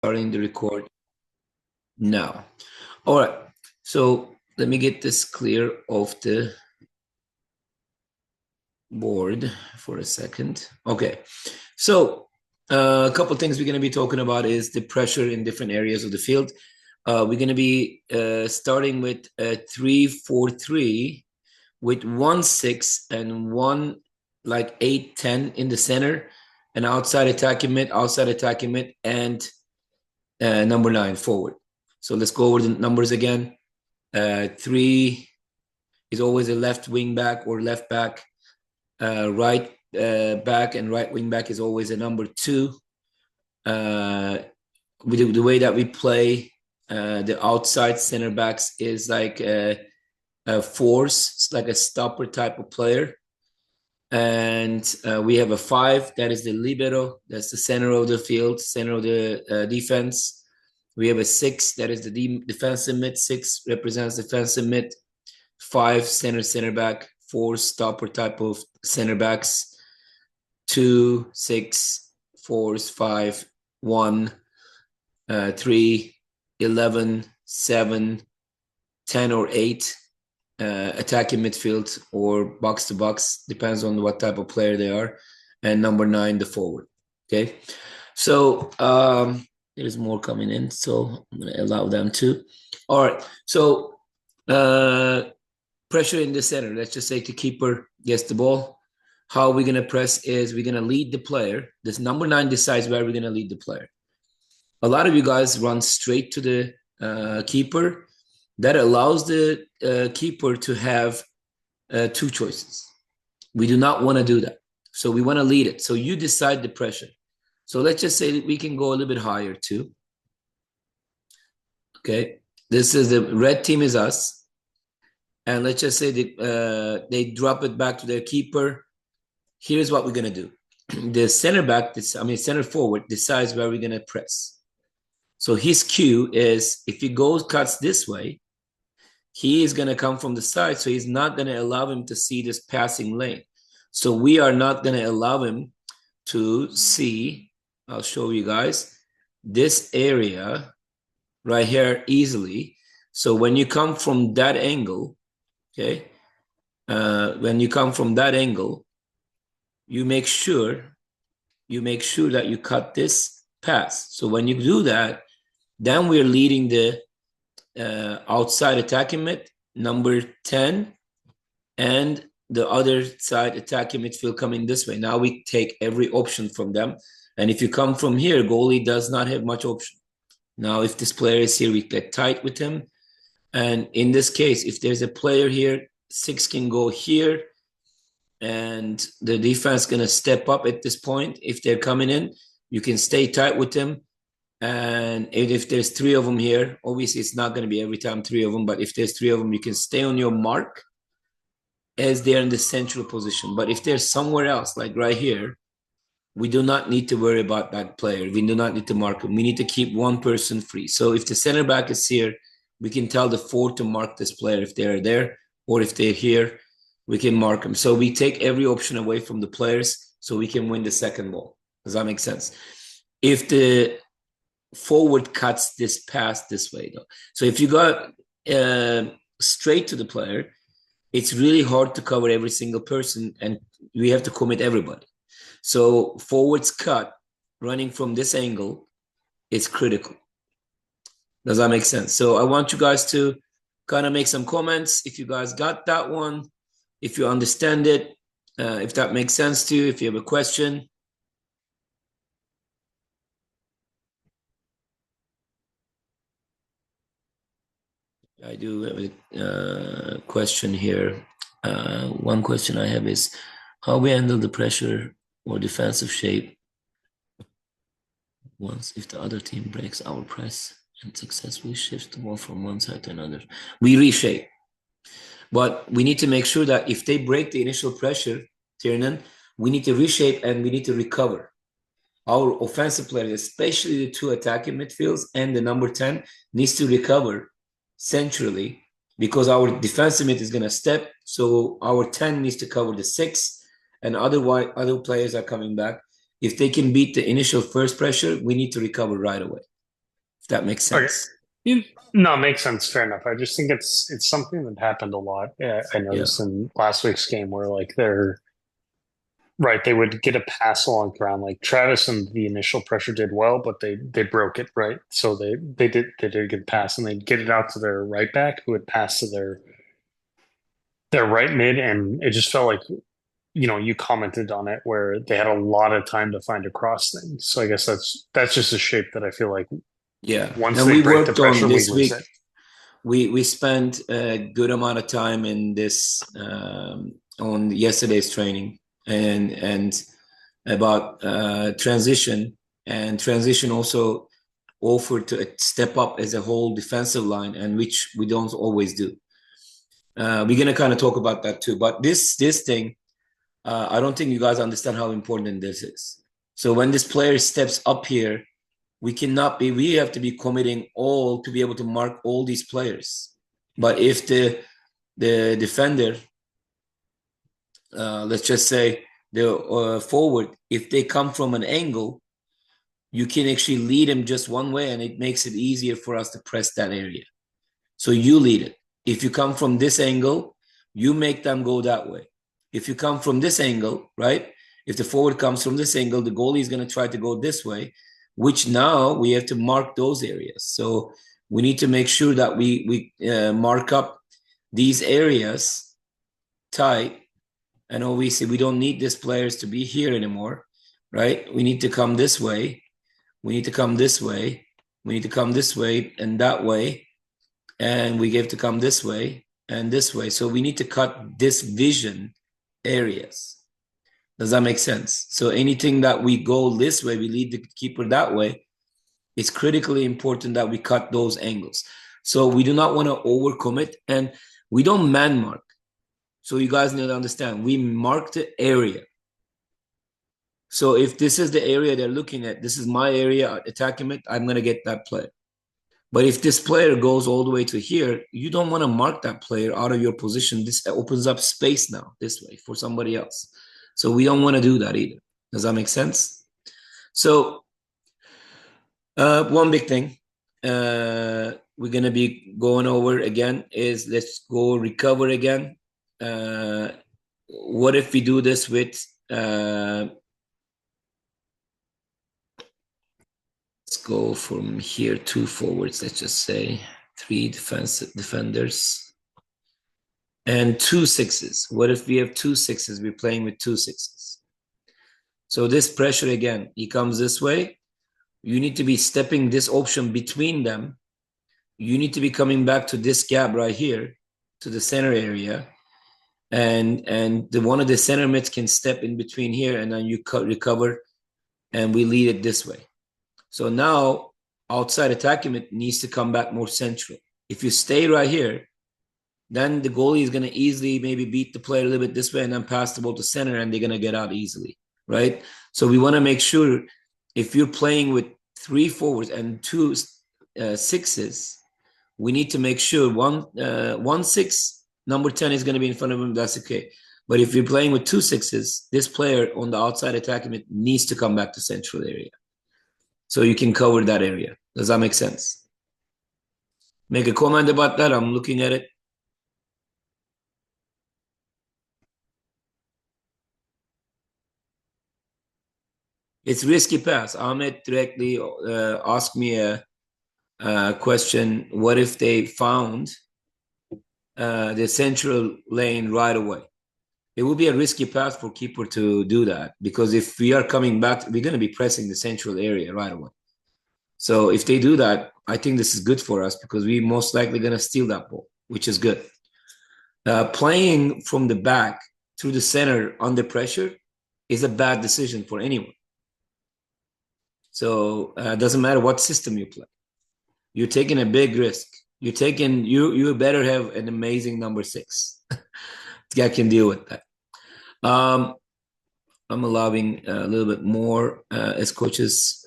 Starting the record now. All right. So let me get this clear off the board for a second. Okay. So a couple of things we're going to be talking about is the pressure in different areas of the field. We're going to be starting with a 3-4-3 with 1-6 and 1 like 8-10 in the center, and outside attacking mid, and number 9 forward. So let's go over the numbers again. 3 is always a left wing back or left back. Right back and right wing back is always a number 2. With the way that we play, the outside center backs is like a force. It's like a stopper type of player. And we have a 5, that is the libero. That's the center of the field, center of the defense. We have a 6, that is the defensive mid. 6 represents defensive mid. 5, center back. 4, stopper type of center backs. 2, 6, 4, 5, 1, 3, 11, 7, 10 or 8. Attacking midfield or box to box, depends on what type of player they are. And number 9, the forward. Okay. So there's more coming in, so I'm going to allow them to. All right. So pressure in the center. Let's just say the keeper gets the ball. How we're going to press is we're going to lead the player. This number 9 decides where we're going to lead the player. A lot of you guys run straight to the keeper. That allows the keeper to have 2 choices. We do not want to do that. So we want to lead it. So you decide the pressure. So let's just say that we can go a little bit higher too. Okay. This is the red team is us. And let's just say that they drop it back to their keeper. Here's what we're going to do. The center forward decides where we're going to press. So his cue is if he cuts this way, he is going to come from the side. So he's not going to allow him to see this passing lane. So we are not going to allow him to see, I'll show you guys, this area right here easily. So when you come from that angle, okay, when you come from that angle, you make sure that you cut this pass. So when you do that, then we're leading the outside attacking mid, number 10, and the other side attacking midfield coming this way. Now we take every option from them. And if you come from here, goalie does not have much option. Now, if this player is here, we get tight with him. And in this case, if there's a player here, 6 can go here. And the defense is going to step up at this point. If they're coming in, you can stay tight with them. And if there's 3 of them here, obviously it's not going to be every time 3 of them, but if there's 3 of them, you can stay on your mark as they're in the central position. But if they're somewhere else, like right here, we do not need to worry about that player. We do not need to mark him. We need to keep one person free. So if the center back is here, we can tell the 4 to mark this player if they're there, or if they're here, we can mark them. So we take every option away from the players so we can win the second ball. Does that make sense? If the forward cuts this pass this way though. So if you got straight to the player, it's really hard to cover every single person and we have to commit everybody. So forwards cut running from this angle is critical. Does that make sense? So I want you guys to kind of make some comments if you guys got that one, if you understand it, if that makes sense to you, if you have a question. I do have a question here. One question I have is how we handle the pressure or defensive shape once if the other team breaks our press and successfully shifts the ball from one side to another. We reshape. But we need to make sure that if they break the initial pressure, Tiernan, we need to reshape and we need to recover. Our offensive players, especially the 2 attacking midfields and the number 10, needs to recover centrally because our defensive mid is going to step. So our 10 needs to cover the 6 and other players are coming back. If they can beat the initial first pressure, we need to recover right away. if that makes Okay. sense. No, it makes sense. Fair enough. I just think it's something that happened a lot. I Yeah. noticed in last week's game where like they're right, they would get a pass along the ground. Like Travis and the initial pressure did well, but they broke it, right? So they did get a pass and they'd get it out to their right back who would pass to their right mid, and it just felt like you commented on it where they had a lot of time to find a cross thing. So I guess that's just a shape that I feel like Yeah. once And they we break the worked on pressure, we this lose week. it. We spent a good amount of time in this on yesterday's training and about transition, and transition also offered to step up as a whole defensive line, and which we don't always do. We're gonna kind of talk about that too. But this thing, I don't think you guys understand how important this is. So when this player steps up here, we have to be committing all to be able to mark all these players. But if the defender, let's just say the forward, if they come from an angle, you can actually lead them just one way, and it makes it easier for us to press that area. So you lead it. If you come from this angle, you make them go that way. If you come from this angle, right? If the forward comes from this angle, the goalie is going to try to go this way, which now we have to mark those areas. So we need to make sure that we mark up these areas tight. And obviously, we don't need these players to be here anymore, right? We need to come this way. We need to come this way. We need to come this way and that way, and we have to come this way and this way. So we need to cut this vision areas. Does that make sense? So anything that we go this way, we lead the keeper that way. It's critically important that we cut those angles. So we do not want to overcommit, and we don't man mark. So you guys need to understand, we mark the area. So if this is the area they're looking at, this is my area attacking it, I'm going to get that play. But if this player goes all the way to here, you don't want to mark that player out of your position. This opens up space now this way for somebody else. So we don't want to do that either. Does that make sense? So one big thing we're going to be going over again is let's go recover again. What if we do this with let's go from here, two forwards, let's just say three defenders and two sixes. What if we have two sixes? We're playing with two sixes. So this pressure again, he comes this way. You need to be stepping this option between them. You need to be coming back to this gap right here, to the center area. And one of the center mids can step in between here, and then you recover, and we lead it this way. So now outside attacking needs to come back more central. If you stay right here, then the goalie is going to easily maybe beat the player a little bit this way and then pass the ball to center, and they're going to get out easily, right? So we want to make sure if you're playing with three forwards and two sixes, we need to make sure one six, number 10 is going to be in front of him. That's okay. But if you're playing with two sixes, this player on the outside attacking needs to come back to central area. So you can cover that area. Does that make sense? Make a comment about that. I'm looking at it. It's risky pass. Ahmed directly asked me a question. What if they found the central lane right away? It would be a risky pass for keeper to do that, because if we are coming back, we're going to be pressing the central area right away. So if they do that, I think this is good for us because we most likely going to steal that ball, which is good. Playing from the back through the center under pressure is a bad decision for anyone. So it doesn't matter what system you play. You're taking a big risk. You better have an amazing number six. That can deal with that. I'm allowing a little bit more as coaches.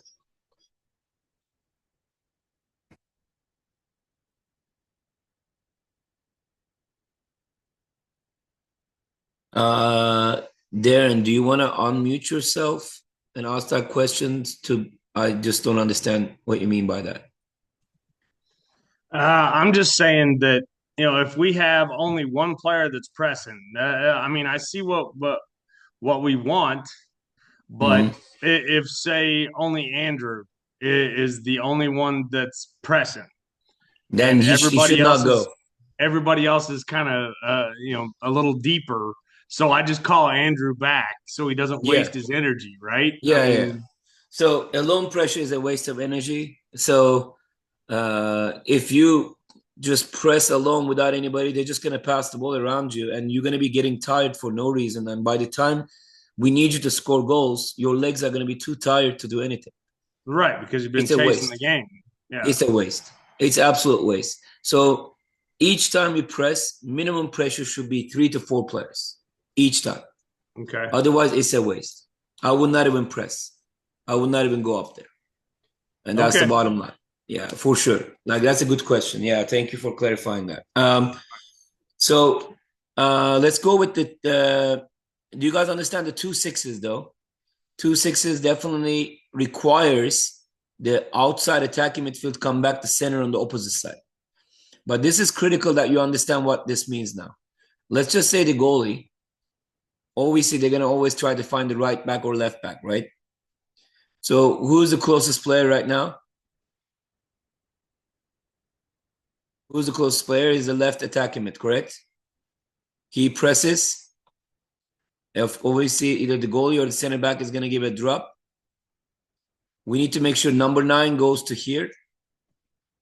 Darren, do you want to unmute yourself and ask that question? I just don't understand what you mean by that. I'm just saying that if we have only one player that's pressing, I mean, I see what we want, Mhm. but if say only Andrew is the only one that's pressing, Then and he should not go. everybody else is kind of a little deeper. So I just call Andrew back so he doesn't Yeah, waste his energy, right? I yeah. mean, So alone pressure is a waste of energy. So if you just press alone without anybody, they're just going to pass the ball around you, and you're going to be getting tired for no reason. And by the time we need you to score goals, your legs are going to be too tired to do anything. right, because you've been It's a chasing the waste. game. Yeah. It's a waste. It's absolute waste. So each time we press, minimum pressure should be 3 to 4 players each time. Okay. Otherwise, it's a waste. I would not even press. I would not even go up there. And that's the Okay. bottom line. Yeah, for sure. Like that's a good question. Yeah, thank you for clarifying that. So let's go with the. Do you guys understand the 2 6s though? 2 6s definitely requires the outside attacking midfield come back to center on the opposite side. But this is critical that you understand what this means now. Let's just say the goalie. Obviously, they're gonna always try to find the right back or left back, right? So who's the closest player right now? Who's the closest player? Is the left attacking mid, correct? He presses. If obviously either the goalie or the center back is going to give a drop, we need to make sure number 9 goes to here.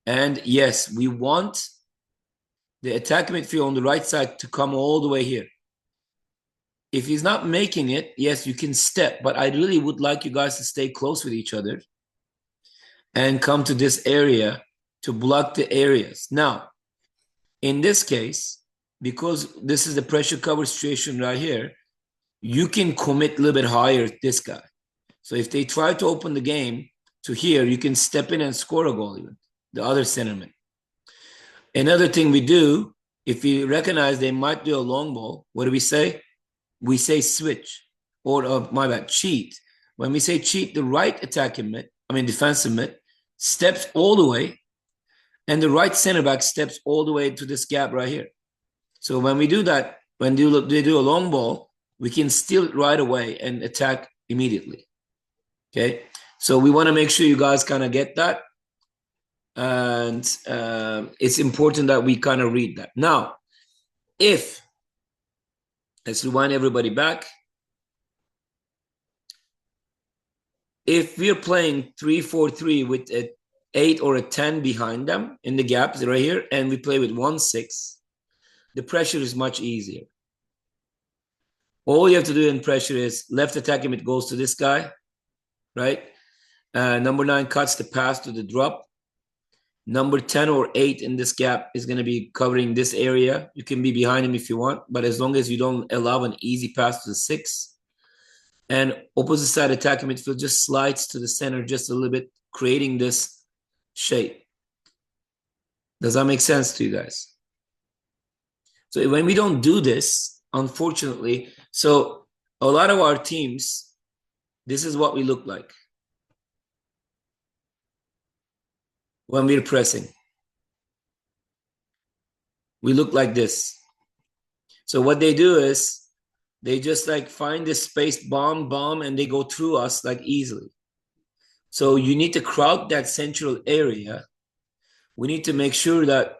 And yes, we want the attacking midfield on the right side to come all the way here. If he's not making it, yes, you can step, but I really would like you guys to stay close with each other and come to this area to block the areas. Now, in this case, because this is the pressure cover situation right here, you can commit a little bit higher this guy. So if they try to open the game to here, you can step in and score a goal even, the other centerman. Another thing we do, if we recognize they might do a long ball, what do we say? We say switch or my bad, cheat. When we say cheat, the right attacking mid, defensive mid, steps all the way, and the right center back steps all the way to this gap right here. So when we do that, when they do a long ball, we can steal it right away and attack immediately. Okay, so we want to make sure you guys kind of get that, and it's important that we kind of read that. Now, let's rewind everybody back. If we're playing 3-4-3 with an 8 or a 10 behind them in the gaps right here, and we play with 1-6, the pressure is much easier. All you have to do in pressure is left attacking it goes to this guy, right? Number 9 cuts the pass to the drop. Number 10 or 8 in this gap is going to be covering this area. You can be behind him if you want, but as long as you don't allow an easy pass to the 6. And opposite side attacking midfield just slides to the center just a little bit, creating this shape. Does that make sense to you guys? So when we don't do this, unfortunately, so a lot of our teams, this is what we look like when we're pressing. We look like this. So what they do is they just like find this space, bomb, and they go through us like easily. So you need to crowd that central area. We need to make sure that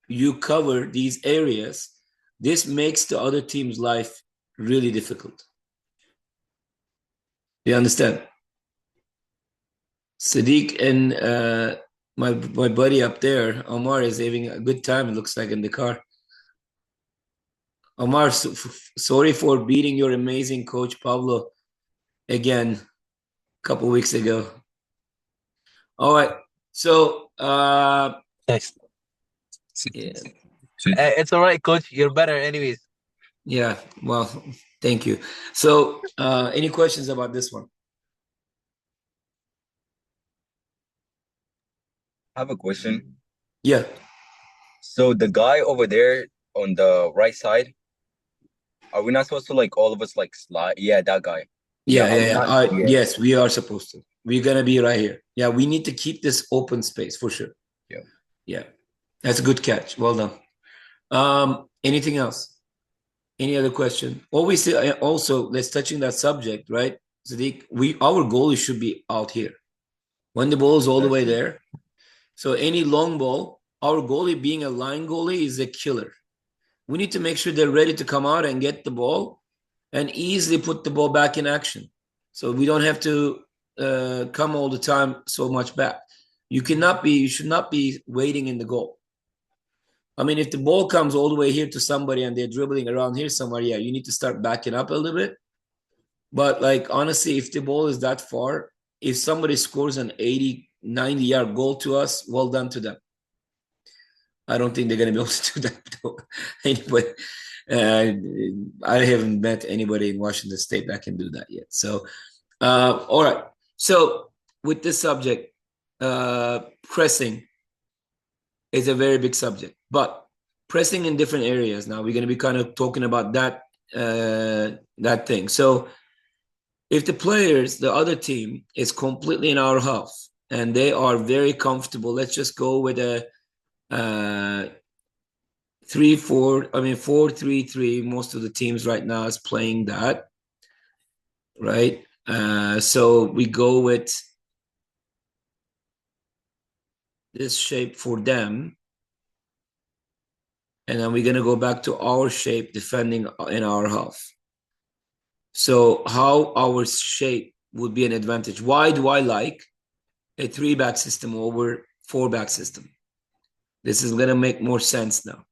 you cover these areas. This makes the other team's life really difficult. You understand? Sadiq and my buddy up there, Omar, is having a good time, it looks like, in the car. Omar, sorry for beating your amazing coach, Pablo, again, a couple weeks ago. All right. So, Thanks. yeah. It's all right, coach. You're better anyways. Yeah. Well, thank you. So, any questions about this one? I have a question. Yeah. So the guy over there on the right side, are we not supposed to like all of us like slide? Yeah, that guy. Yeah. are we not? Yeah. Yes, we are supposed to. We're gonna be right here. Yeah, we need to keep this open space for sure. Yeah. Yeah. That's a good catch. Well done. Anything else? Any other question? Always also let's touching that subject, right? Sadiq, our goalie should be out here when the ball is all the way there. So any long ball, our goalie being a line goalie is a killer. We need to make sure they're ready to come out and get the ball and easily put the ball back in action. So we don't have to come all the time so much back. You should not be waiting in the goal. I mean, if the ball comes all the way here to somebody and they're dribbling around here somewhere, yeah, you need to start backing up a little bit. But like, honestly, if the ball is that far, if somebody scores an 80, 90-yard goal to us, well done to them. I don't think they're going to be able to do that though. Anyway, I haven't met anybody in Washington State that can do that yet. So, all right. So with this subject, pressing is a very big subject, but pressing in different areas. Now we're going to be kind of talking about that thing. So if the other team is completely in our half and they are very comfortable, let's just go with a 4-3-3. Most of the teams right now is playing that, right? So we go with this shape for them. And then we're going to go back to our shape defending in our half. So how our shape would be an advantage. Why do I like a 3-back system over 4-back system? This is going to make more sense now.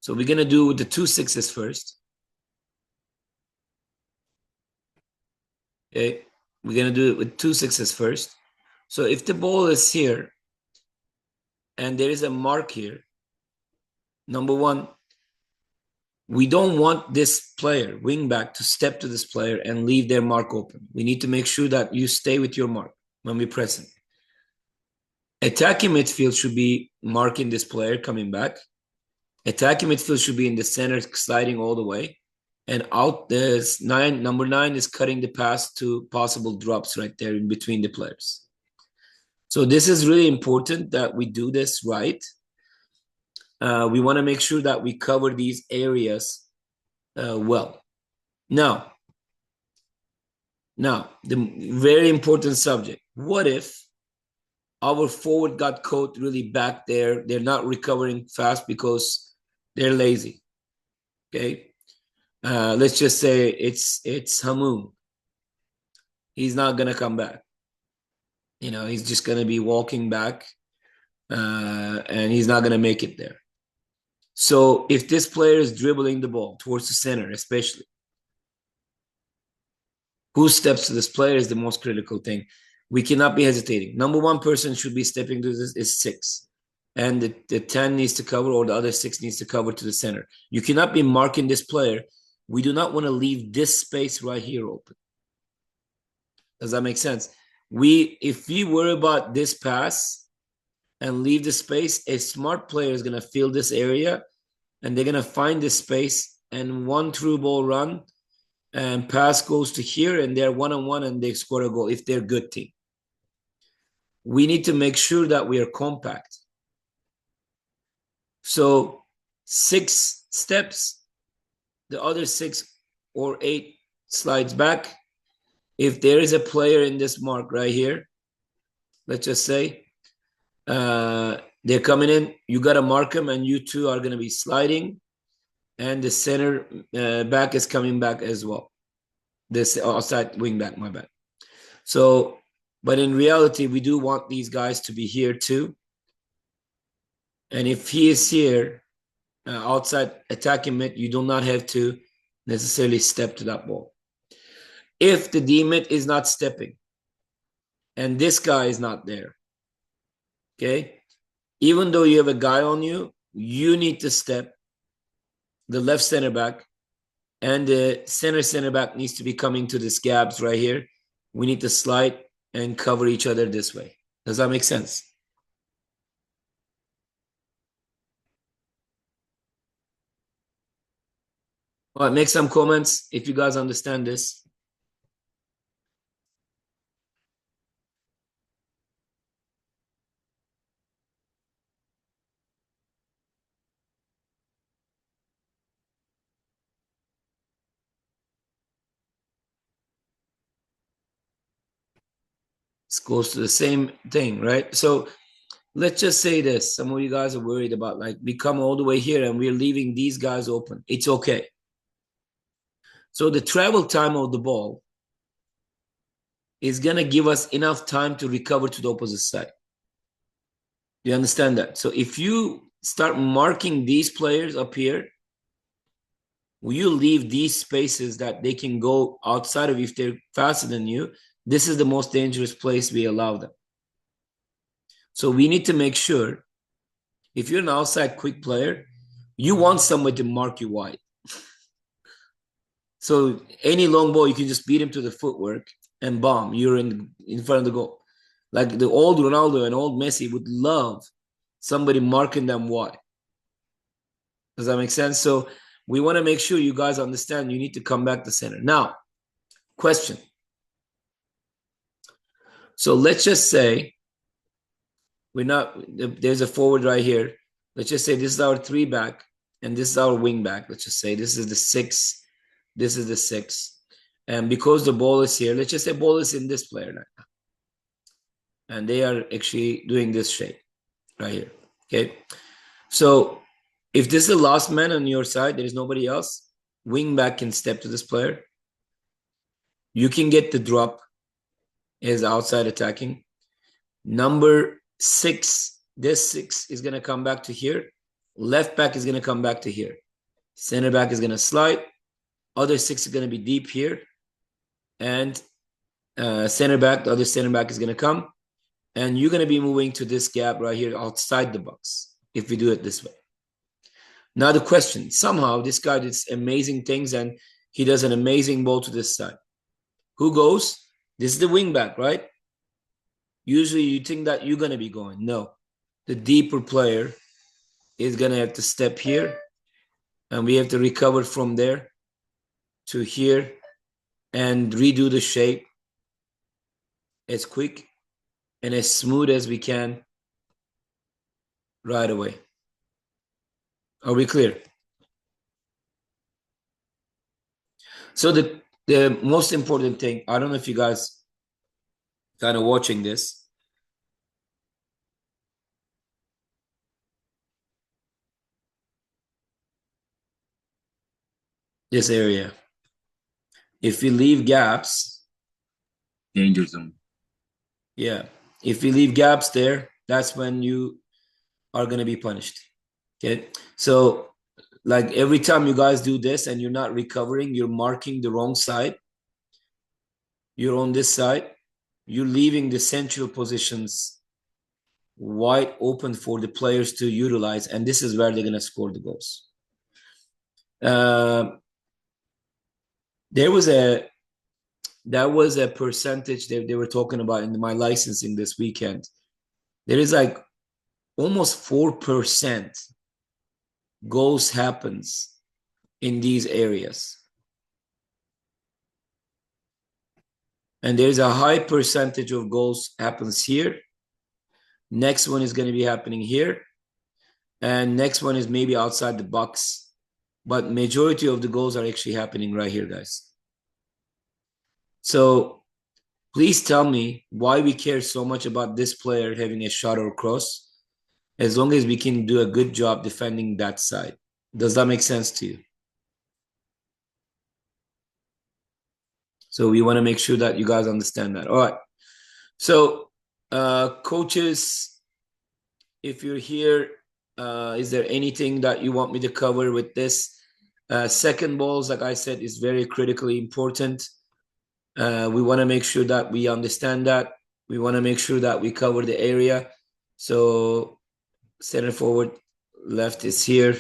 So we're going to do the 2 6s first. Okay. We're going to do it with 2 6s first. So if the ball is here and there is a mark here, number one, we don't want this player, wingback, to step to this player and leave their mark open. We need to make sure that you stay with your mark when we press it. Attacking midfield should be marking this player coming back. Attacking midfield should be in the center, sliding all the way. And out there's number 9 is cutting the pass to possible drops right there in between the players. So this is really important that we do this right. We want to make sure that we cover these areas well. Now, the very important subject. What if our forward got caught really back there? They're not recovering fast because they're lazy. Okay. Let's just say it's Hamoum. He's not going to come back. You know, he's just going to be walking back and he's not going to make it there. So if this player is dribbling the ball towards the center, especially, who steps to this player is the most critical thing. We cannot be hesitating. Number 1 person should be stepping to this is 6. And the 10 needs to cover, or the other 6 needs to cover to the center. You cannot be marking this player. We do not want to leave this space right here open. Does that make sense? If we worry about this pass and leave the space, a smart player is going to fill this area and they're going to find this space, and one through ball run and pass goes to here and they're 1-on-1 and they score a goal if they're a good team. We need to make sure that we are compact. So 6 steps, the other 6 or 8 slides back. If there is a player in this mark right here, let's just say, they're coming in, you got to mark them, and you two are going to be sliding, and the center back is coming back as well. This outside wing back, my bad. So, but in reality, we do want these guys to be here too. And if he is here, outside attacking mid, you do not have to necessarily step to that ball. If the D-mid is not stepping, and this guy is not there, okay? Even though you have a guy on you, you need to step. The left center back and the center back needs to be coming to these gaps right here. We need to slide and cover each other this way. Does that make sense? All right, make some comments if you guys understand this. This goes to the same thing, right? So let's just say this. Some of you guys are worried about like we come all the way here and we're leaving these guys open. It's okay. So the travel time of the ball is going to give us enough time to recover to the opposite side. You understand that? So if you start marking these players up here, you leave these spaces that they can go outside of if they're faster than you. This is the most dangerous place we allow them. So we need to make sure if you're an outside quick player, you want somebody to mark you wide. So any long ball, you can just beat him to the footwork and bomb. You're in front of the goal. Like the old Ronaldo and old Messi would love somebody marking them wide. Does that make sense? So we want to make sure you guys understand you need to come back to center. Now, question. So let's just say there's a forward right here. Let's just say this is our 3 back and this is our wing back. Let's just say this is the 6. This is the 6. And because the ball is here, let's just say ball is in this player now. And they are actually doing this shape right here. Okay. So if this is the last man on your side, there is nobody else, wing back can step to this player. You can get the drop as outside attacking. Number 6, this 6 is going to come back to here. Left back is going to come back to here. Center back is going to slide. Other 6 is going to be deep here. And center back, the other center back is going to come. And you're going to be moving to this gap right here outside the box if we do it this way. Now the question, somehow this guy does amazing things and he does an amazing ball to this side. Who goes? This is the wing back, right? Usually you think that you're going to be going. No. The deeper player is going to have to step here and we have to recover from there to here and redo the shape as quick and as smooth as we can right away. Are we clear? So the most important thing, I don't know if you guys kind of watching this. This area. If we leave gaps. Danger zone. Yeah. If we leave gaps there, that's when you are going to be punished. Okay. So like every time you guys do this and you're not recovering, you're marking the wrong side. You're on this side. You're leaving the central positions wide open for the players to utilize. And this is where they're going to score the goals. There was a percentage that they were talking about in my licensing this weekend. There is like almost 4% goals happens in these areas. And there's a high percentage of goals happens here. Next one is going to be happening here. And next one is maybe outside the box. But majority of the goals are actually happening right here, guys. So please tell me why we care so much about this player having a shot or cross, as long as we can do a good job defending that side. Does that make sense to you? So we want to make sure that you guys understand that. All right. So coaches, if you're here, is there anything that you want me to cover with this? Second balls, like I said, is very critically important. We want to make sure that we understand that. We want to make sure that we cover the area. So center forward, left is here.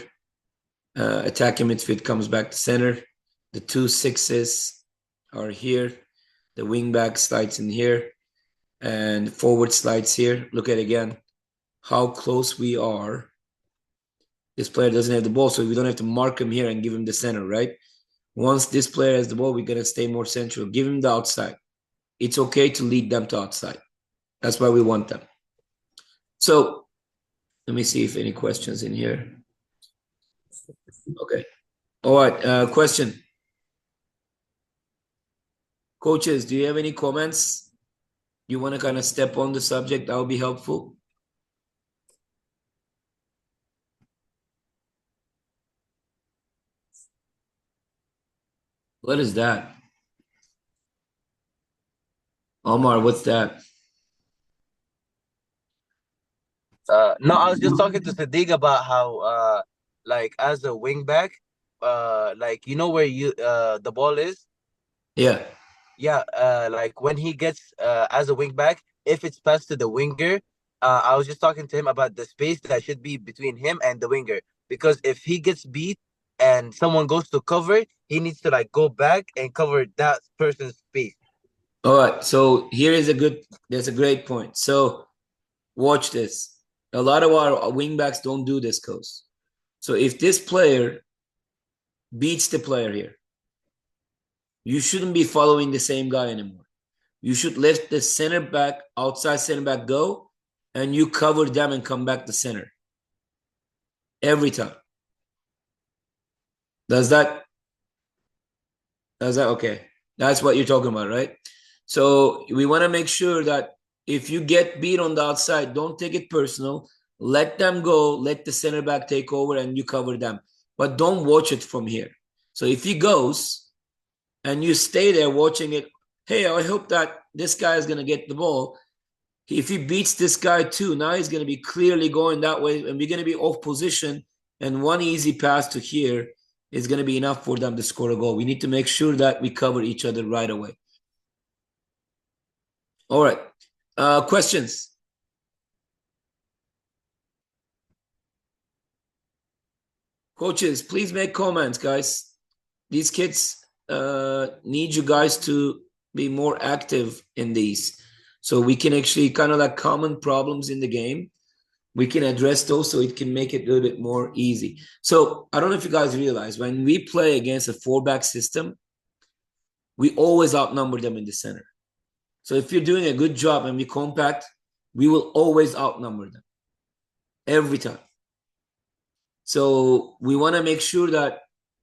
Attacking midfield comes back to center. The 2 6s are here. The wing back slides in here. And forward slides here. Look at again how close we are. This player doesn't have the ball, so we don't have to mark him here and give him the center, right? Once this player has the ball, we're going to stay more central. Give him the outside. It's okay to lead them to outside. That's why we want them. So let me see if any questions in here. Okay. All right. Question. Coaches, do you have any comments? You want to kind of step on the subject? That would be helpful. What is that? Omar, what's that? No, I was just talking to Sadiq about how like as a wing back, like you know where you the ball is? Yeah. Yeah, like when he gets as a wing back, if it's passed to the winger, I was just talking to him about the space that should be between him and the winger. Because if he gets beat and someone goes to cover, he needs to like go back and cover that person's space. All right. So that's a great point. So watch this. A lot of our wingbacks don't do this, coach. So if this player beats the player here, you shouldn't be following the same guy anymore. You should let the center back, outside center back go, and you cover them and come back to center every time. Does that okay? That's what you're talking about, right? So we want to make sure that if you get beat on the outside, don't take it personal. Let them go, let the center back take over, and you cover them. But don't watch it from here. So if he goes and you stay there watching it, hey, I hope that this guy is going to get the ball. If he beats this guy too, now he's going to be clearly going that way, and we're going to be off position. And one easy pass to here is going to be enough for them to score a goal. We need to make sure that we cover each other right away. All right. Questions? Coaches, please make comments, guys. These kids need you guys to be more active in these. So we can actually kind of like common problems in the game. We can address those so it can make it a little bit more easy. So I don't know if you guys realize when we play against a 4-back system, we always outnumber them in the center. So if you're doing a good job and we compact, we will always outnumber them every time. So we want to make sure that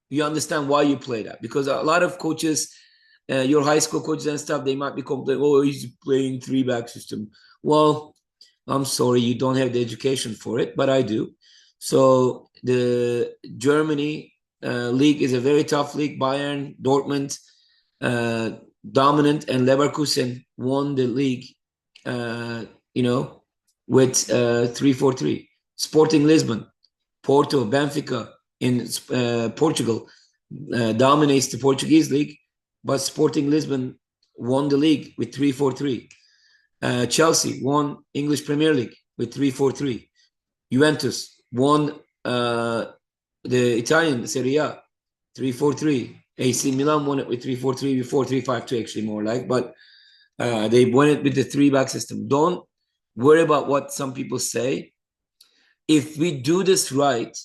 you understand why you play that, because a lot of coaches, your high school coaches and stuff, they might be complaining, oh, he's playing 3-back system. Well, I'm sorry, you don't have the education for it, but I do. So the Germany league is a very tough league. Bayern, Dortmund, dominant, and Leverkusen won the league, with 3-4-3. Sporting Lisbon, Porto, Benfica in Portugal dominates the Portuguese league, but Sporting Lisbon won the league with 3-4-3. Chelsea won English Premier League with 3-4-3. Juventus won the Italian Serie A 3-4-3. AC Milan won it with 3-4-3 before 3-5-2, actually more like, but they won it with the 3-back system. Don't worry about what some people say. If we do this right,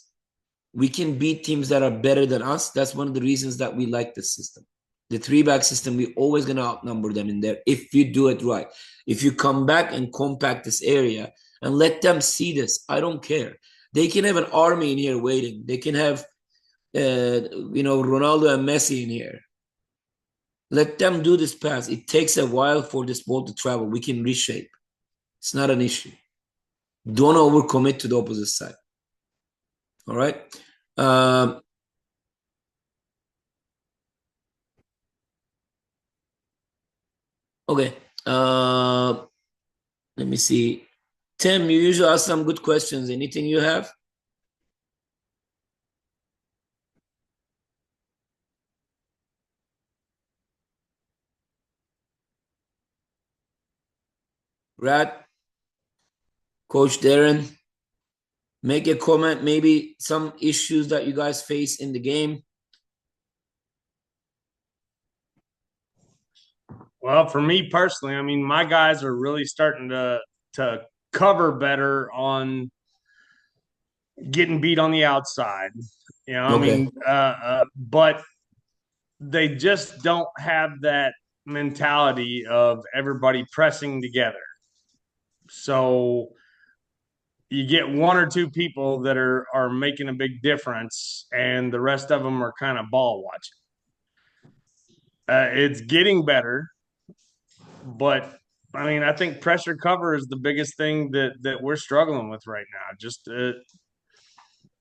we can beat teams that are better than us. That's one of the reasons that we like this system. The 3-back system, we're always going to outnumber them in there if you do it right. If you come back and compact this area and let them see this, I don't care. They can have an army in here waiting. They can have, Ronaldo and Messi in here. Let them do this pass. It takes a while for this ball to travel. We can reshape. It's not an issue. Don't overcommit to the opposite side. All right. Okay. Let me see. Tim, you usually ask some good questions. Anything you have? Brad, Coach Darren, make a comment, maybe some issues that you guys face in the game. Well, for me personally, I mean, my guys are really starting to cover better on getting beat on the outside. Okay. I mean, but they just don't have that mentality of everybody pressing together. So you get one or two people that are making a big difference, and the rest of them are kind of ball watching. It's getting better, but I mean, I think pressure cover is the biggest thing that we're struggling with right now. Just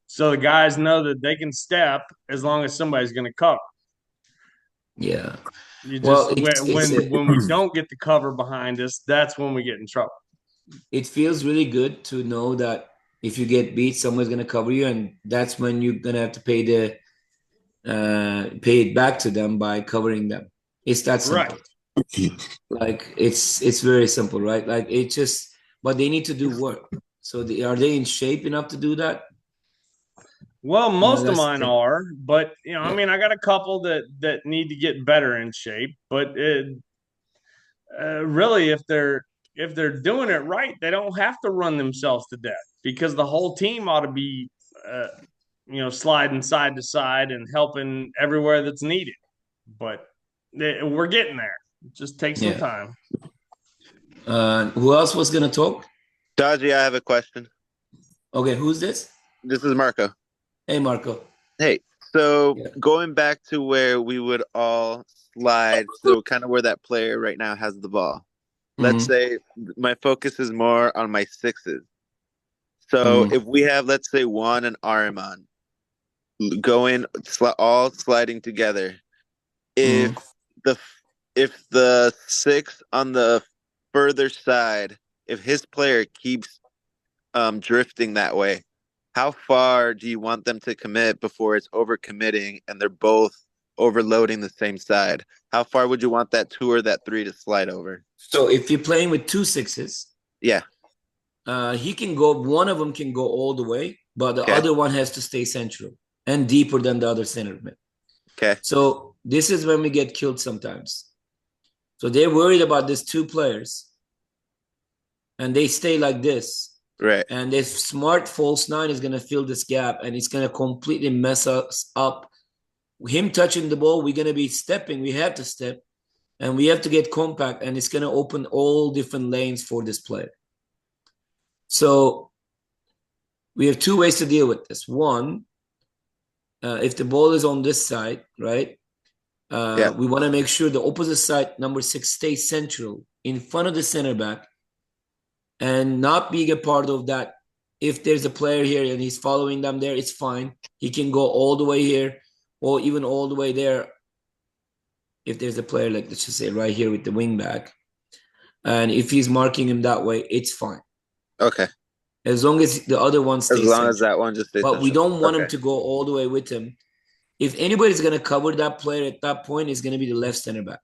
so the guys know that they can step as long as somebody's going to cover. Yeah. You Well, just when we don't get the cover behind us, that's when we get in trouble. it feels really good to know that if you get beat, someone's gonna cover you, and that's when you're gonna have to pay it back to them by covering them. It's that simple. Right. Like it's very simple, right? Like it just, but they need to do work. So are they in shape enough to do that? Well, most of that's the mine thing. are, but I Yeah. mean, I got a couple that need to get better in shape. But really, if they're doing it right, they don't have to run themselves to death because the whole team ought to be, sliding side to side and helping everywhere that's needed. But we're getting there. It just takes some Yeah. time. Who else was gonna talk? Dodgy, I have a question. Okay, who's this? This is Marco. Hey, Marco. Hey, so Yeah. going back to where we would all slide, so kind of where that player right now has the ball. Let's Mhm. say my focus is more on my sixes. So Mhm. if we have, let's say, Juan and Ariman going all sliding together, if Mhm. the if the six on the further side, if his player keeps drifting that way, how far do you want them to commit before it's overcommitting and they're both overloading the same side? How far would you want that two or that three to slide over? So if you're playing with two sixes, Yeah. he can go. One of them can go all the way, but the Okay. other one has to stay central and deeper than the other center mid. Okay. So this is when we get killed sometimes. So they're worried about these two players, and they stay like this. Right. And this smart false nine is going to fill this gap, and it's going to completely mess us up. Him touching the ball, we're going to be stepping. We have to step, and we have to get compact, and it's going to open all different lanes for this player. So we have two ways to deal with this. One, if the ball is on this side, right? We want to make sure the opposite side, number 6, stays central in front of the center back and not being a part of that. If there's a player here and he's following them there, it's fine. He can go all the way here or even all the way there. If there's a player, like let's just say right here with the wing back. And if he's marking him that way, it's fine. Okay. As long as the other one stays as long central. as that one just stays But central. we don't want Okay. him to go all the way with him. If anybody's going to cover that player at that point, it's going to be the left center back.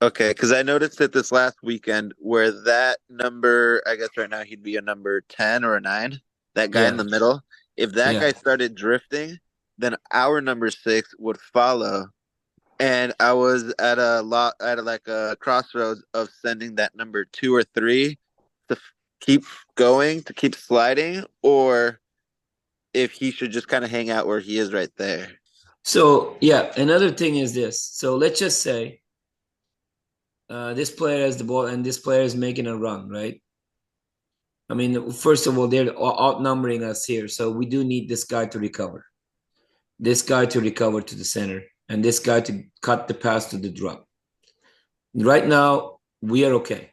Okay, because I noticed it this last weekend where that number, I guess right now he'd be a number 10 or a 9, that guy in the middle. If that guy started drifting, then our number 6 would follow. And I was at a crossroads of sending that number 2 or 3 to keep going, to keep sliding, or if he should just kind of hang out where he is right there. So, yeah, another thing is this. So let's just say this player has the ball and this player is making a run, right? I mean, first of all, they're outnumbering us here. So we do need this guy to recover. This guy to recover to the center and this guy to cut the pass to the drop. Right now, we are okay.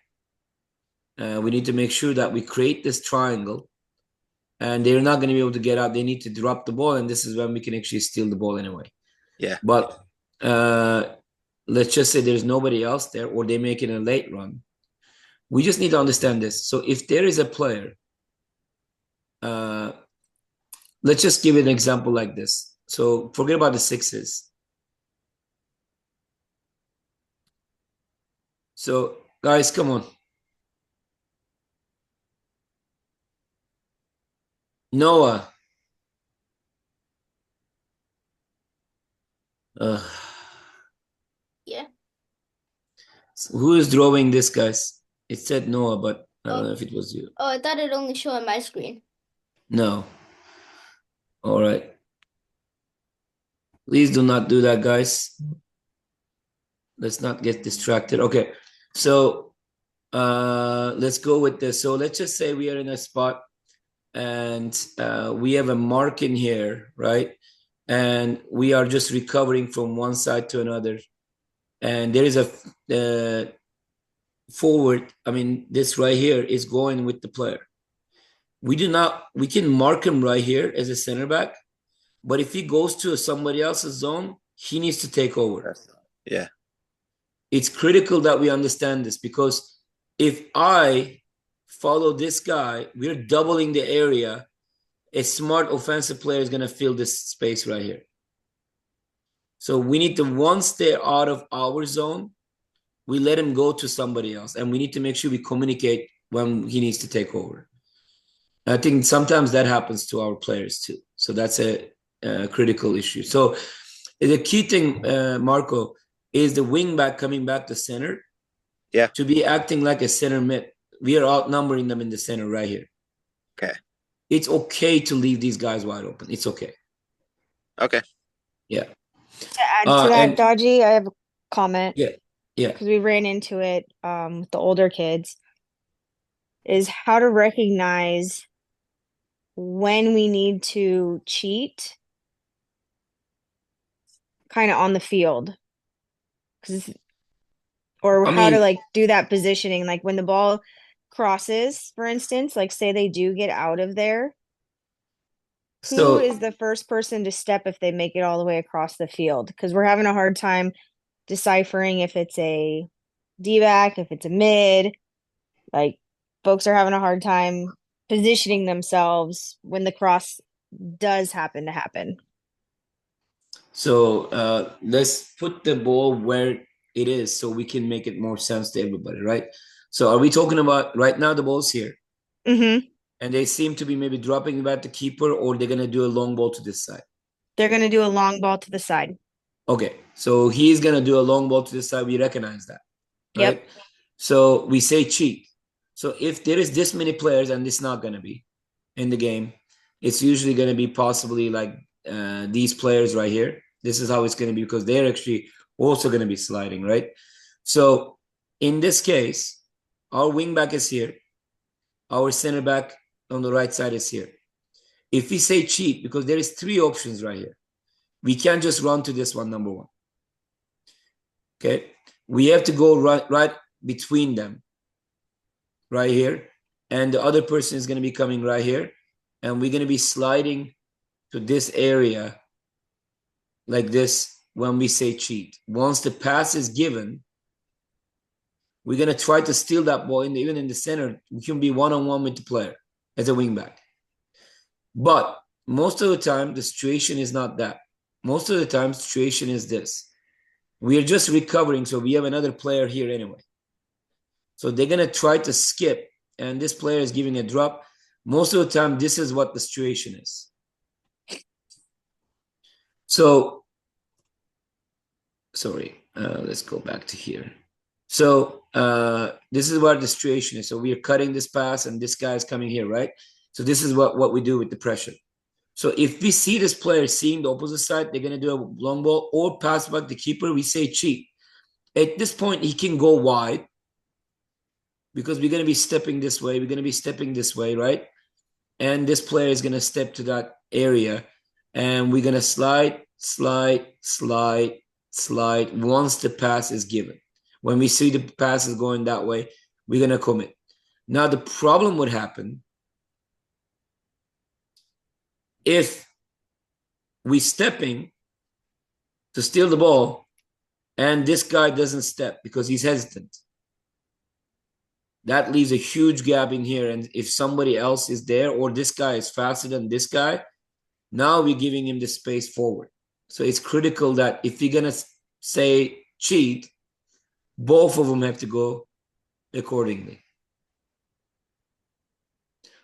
We need to make sure that we create this triangle and they're not going to be able to get out. They need to drop the ball, and this is when we can actually steal the ball anyway. Yeah. But let's just say there's nobody else there or they're making a late run. We just need to understand this. So if there is a player, let's just give an example like this. So forget about the sixes. So guys, come on. Noah. Yeah. So who is drawing this, guys? It said Noah, but I don't know if it was you. Oh, I thought it only showed on my screen. No. All right. Please do not do that, guys. Let's not get distracted. Okay. So let's go with this. So let's just say we are in a spot and we have a mark in here, right? And we are just recovering from one side to another. And there is forward, I mean, this right here is going with the player. We can mark him right here as a center back, but if he goes to somebody else's zone, he needs to take over. Yeah. It's critical that we understand this, because if I follow this guy, we're doubling the area. A smart offensive player is going to fill this space right here. So we need to, once they're out of our zone, we let him go to somebody else. And we need to make sure we communicate when he needs to take over. I think sometimes that happens to our players too. So that's a critical issue. So the key thing, Marco, is the wing back coming back to center. Yeah. To be acting like a center mid. We are outnumbering them in the center right here. Okay. It's okay to leave these guys wide open. It's okay. Okay. Yeah. To add to that, Dodgy, I have a comment. Yeah. Yeah. Because we ran into it with the older kids, is how to recognize when we need to cheat kind of on the field. Or how to like do that positioning, like when the ball crosses, for instance, like say they do get out of there, who is the first person to step if they make it all the way across the field? Because we're having a hard time deciphering if it's a D-back, if it's a mid. Like folks are having a hard time positioning themselves when the cross does happen to happen. So let's put the ball where it is so we can make it more sense to everybody, right? So are we talking about right now the ball's here? Mm-hmm. And they seem to be maybe dropping it at the keeper, or they're going to do a long ball to this side? They're going to do a long ball to the side. Okay, so he's going to do a long ball to this side. We recognize that, right? Yep. So we say cheat. So if there is this many players, and it's not going to be in the game, it's usually going to be possibly like these players right here. This is how it's going to be, because they're actually also going to be sliding, right? So in this case, our wing back is here. Our center back on the right side is here. If we say cheat, because there is 3 options right here, we can't just run to this one, number 1. Okay, we have to go right between them, right here, and the other person is going to be coming right here, and we're going to be sliding to this area like this when we say cheat. Once the pass is given, we're going to try to steal that ball, even in the center. We can be one-on-one with the player as a wing back. But most of the time, the situation is not that. Most of the time, the situation is this. We are just recovering, so we have another player here anyway. So they're going to try to skip, and this player is giving a drop. Most of the time, this is what the situation is. So, sorry, let's go back to here. So this is what the situation is. So we are cutting this pass, and this guy is coming here, right? So this is what we do with the pressure. So if we see this player seeing the opposite side, they're going to do a long ball or pass back the keeper, we say cheat. At this point, he can go wide because we're going to be stepping this way. We're going to be stepping this way, right? And this player is going to step to that area. And we're going to slide, slide, slide, slide once the pass is given. When we see the pass is going that way, we're going to commit. Now, the problem would happen if we stepping to steal the ball and this guy doesn't step because he's hesitant. That leaves a huge gap in here. And if somebody else is there, or this guy is faster than this guy, now we're giving him the space forward. So it's critical that if you're going to say cheat, both of them have to go accordingly.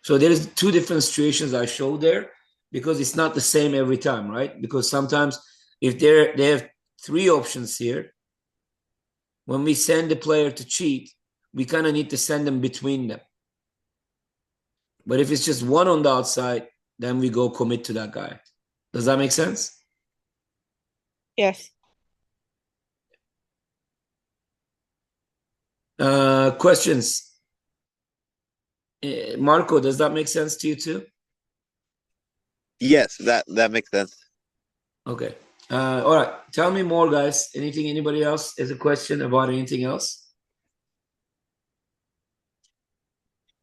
So there's 2 different situations I showed there, because it's not the same every time, right? Because sometimes if they have 3 options here, when we send the player to cheat, we kind of need to send them between them. But if it's just one on the outside, then we go commit to that guy. Does that make sense? Yes. Questions? Marco, does that make sense to you too? Yes, that makes sense. Okay. All right. Tell me more, guys. Anybody else has a question about anything else?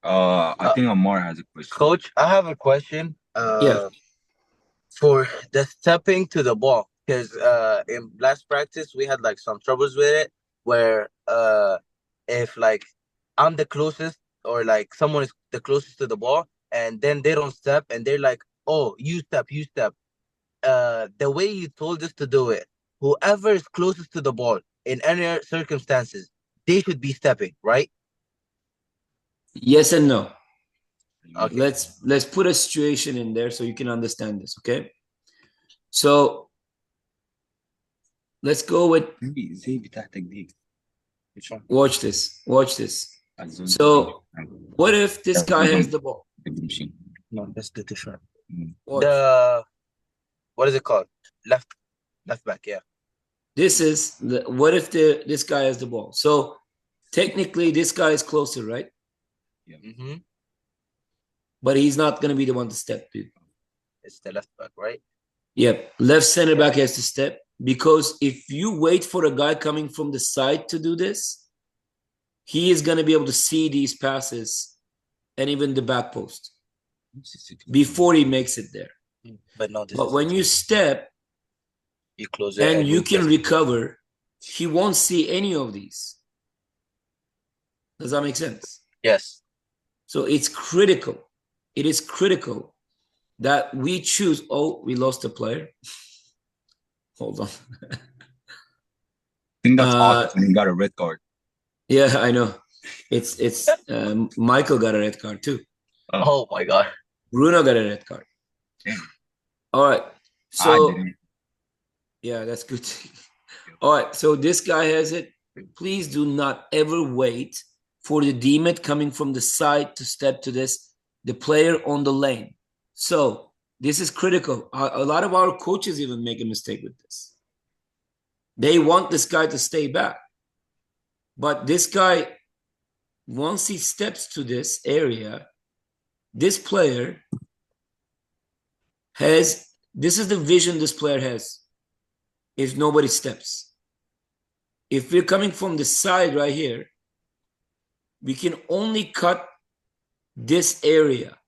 I think Amar has a question. Coach, I have a question. Yeah. For the stepping to the ball, because in last practice we had like some troubles with it, where if like I'm the closest or like someone is the closest to the ball, and then they don't step, and they're like, "Oh, you step, you step." The way you told us to do it, whoever is closest to the ball in any circumstances, they should be stepping, right? Yes and no. Okay. Let's put a situation in there so you can understand this, okay? So let's go with watch this. Watch this. So what if this guy has the ball? No, that's the different. Watch. What is it called? Left back, yeah. This is what if this guy has the ball? So technically this guy is closer, right? Yeah. Mm-hmm. But he's not gonna be the one to step, dude. It's the left back, right? Yep. Left center back has to step, because if you wait for a guy coming from the side to do this, he is gonna be able to see these passes and even the back post before he makes it there. But when you step you close it and you can recover, he won't see any of these. Does that make sense? Yes. So it's critical. It is critical that we choose. Oh, we lost a player. Hold on. I think that's awesome. He got a red card. Yeah, I know. It's Michael got a red card too. Oh my God. Bruno got a red card. Damn. All right. So yeah, that's good. All right. So this guy has it. Please do not ever wait for the DMET coming from the side to step to this, the player on the lane. So this is critical. A lot of our coaches even make a mistake with this. They want this guy to stay back. But this guy, once he steps to this area, this player has, this is the vision this player has if nobody steps. If we're coming from the side right here, we can only cut this area,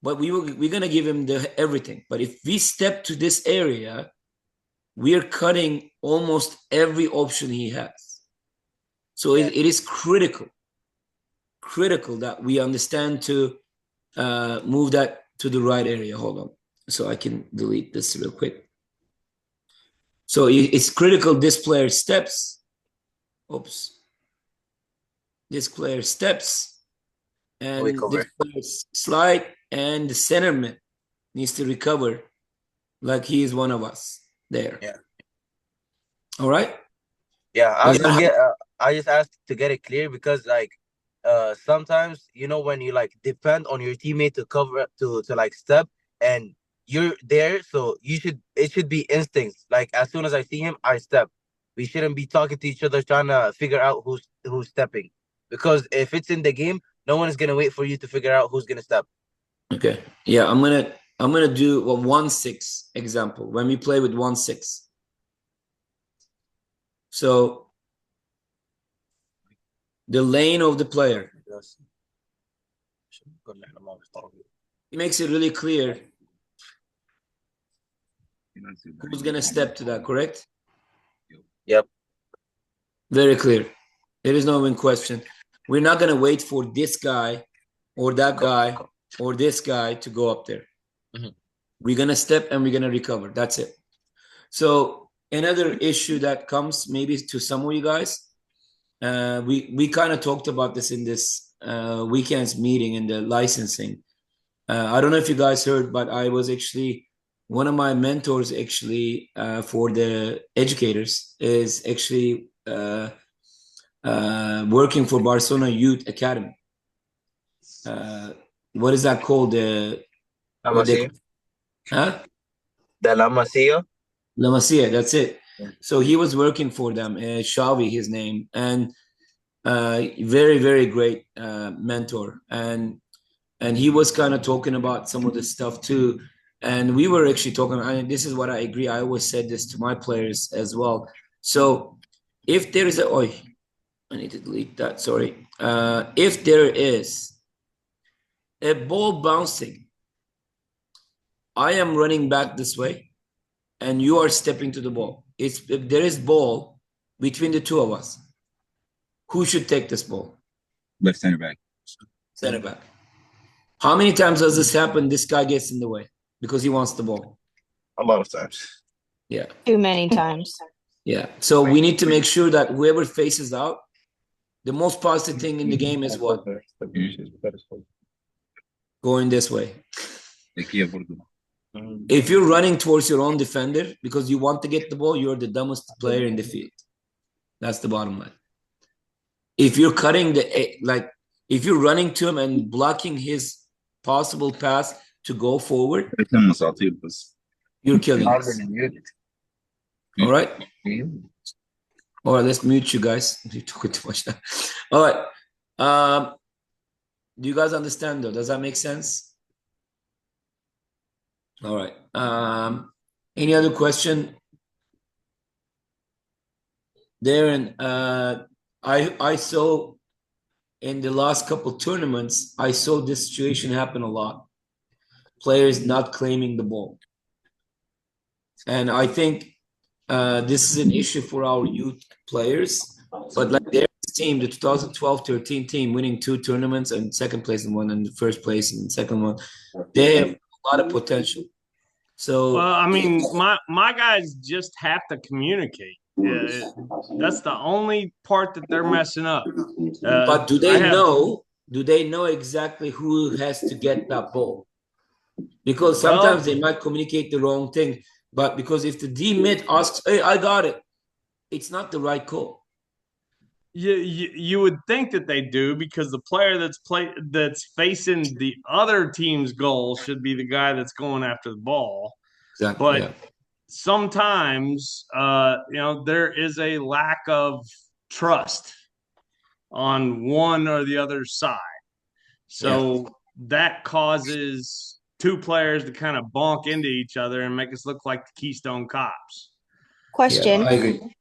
but we're going to give him everything. But if we step to this area, we are cutting almost every option he has. So it is critical that we understand to move that to the right area. Hold on. So I can delete this real quick. So it's critical this player steps. Oops. This player steps and this player slide, and the centerman needs to recover like he is one of us there. Yeah. All right? Yeah, I just asked to get it clear because like sometimes, you know, when you like depend on your teammate to cover to like step and you're there, so it should be instincts. Like as soon as I see him, I step. We shouldn't be talking to each other trying to figure out who's stepping. Because if it's in the game, no one is gonna wait for you to figure out who's gonna step. Okay. Yeah, I'm gonna do a 1-6 example when we play with 1-6. So the lane of the player, it makes it really clear who's gonna step to that, correct? Yep. Very clear. There is no even question. We're not gonna wait for this guy or that guy or this guy to go up there. Mm-hmm. We're gonna step and we're gonna recover. That's it. So another issue that comes maybe to some of you guys, we kind of talked about this in this weekend's meeting in the licensing. I don't know if you guys heard, but I was actually one of my mentors actually for the educators is actually working for Barcelona Youth Academy. What is that called? The La Masia. Huh? The La Masia. La Masia, that's it. So he was working for them, Xavi, his name, and very, very great mentor. And he was kind of talking about some of the stuff too. And we were actually talking, and this is what I agree. I always said this to my players as well. So if there is I need to delete that, sorry. If there is a ball bouncing, I am running back this way, and you are stepping to the ball. If there is ball between the two of us, who should take this ball? Left center back. Center back. How many times does this happen? This guy gets in the way because he wants the ball. A lot of times. Yeah. Too many times. Yeah. So we need to make sure that whoever faces out, the most positive thing in the game is what? Going this way. If you're running towards your own defender because you want to get the ball, you're the dumbest player in the field. That's the bottom line. If you're cutting if you're running to him and blocking his possible pass to go forward, you're killing us. All right. All right, let's mute you guys. You're talking too much now. All right. Do you guys understand though? Does that make sense? All right. Any other question? Darren, I saw in the last couple tournaments, I saw this situation happen a lot. Players not claiming the ball. And I think this is an issue for our youth players. But like their team, the 2012-13 team winning 2 tournaments and second place in one and first place in the second one, they have a lot of potential. So I mean, my guys just have to communicate. That's the only part that they're messing up. But do they know? Do they know exactly who has to get that ball? Because sometimes they might communicate the wrong thing. But because if the D mid asks, "Hey, I got it," it's not the right call. You would think that they do because the player that's facing the other team's goal should be the guy that's going after the ball. Exactly. But sometimes, there is a lack of trust on one or the other side. So that causes 2 players to kind of bonk into each other and make us look like the Keystone Cops. Question. Yeah, I agree.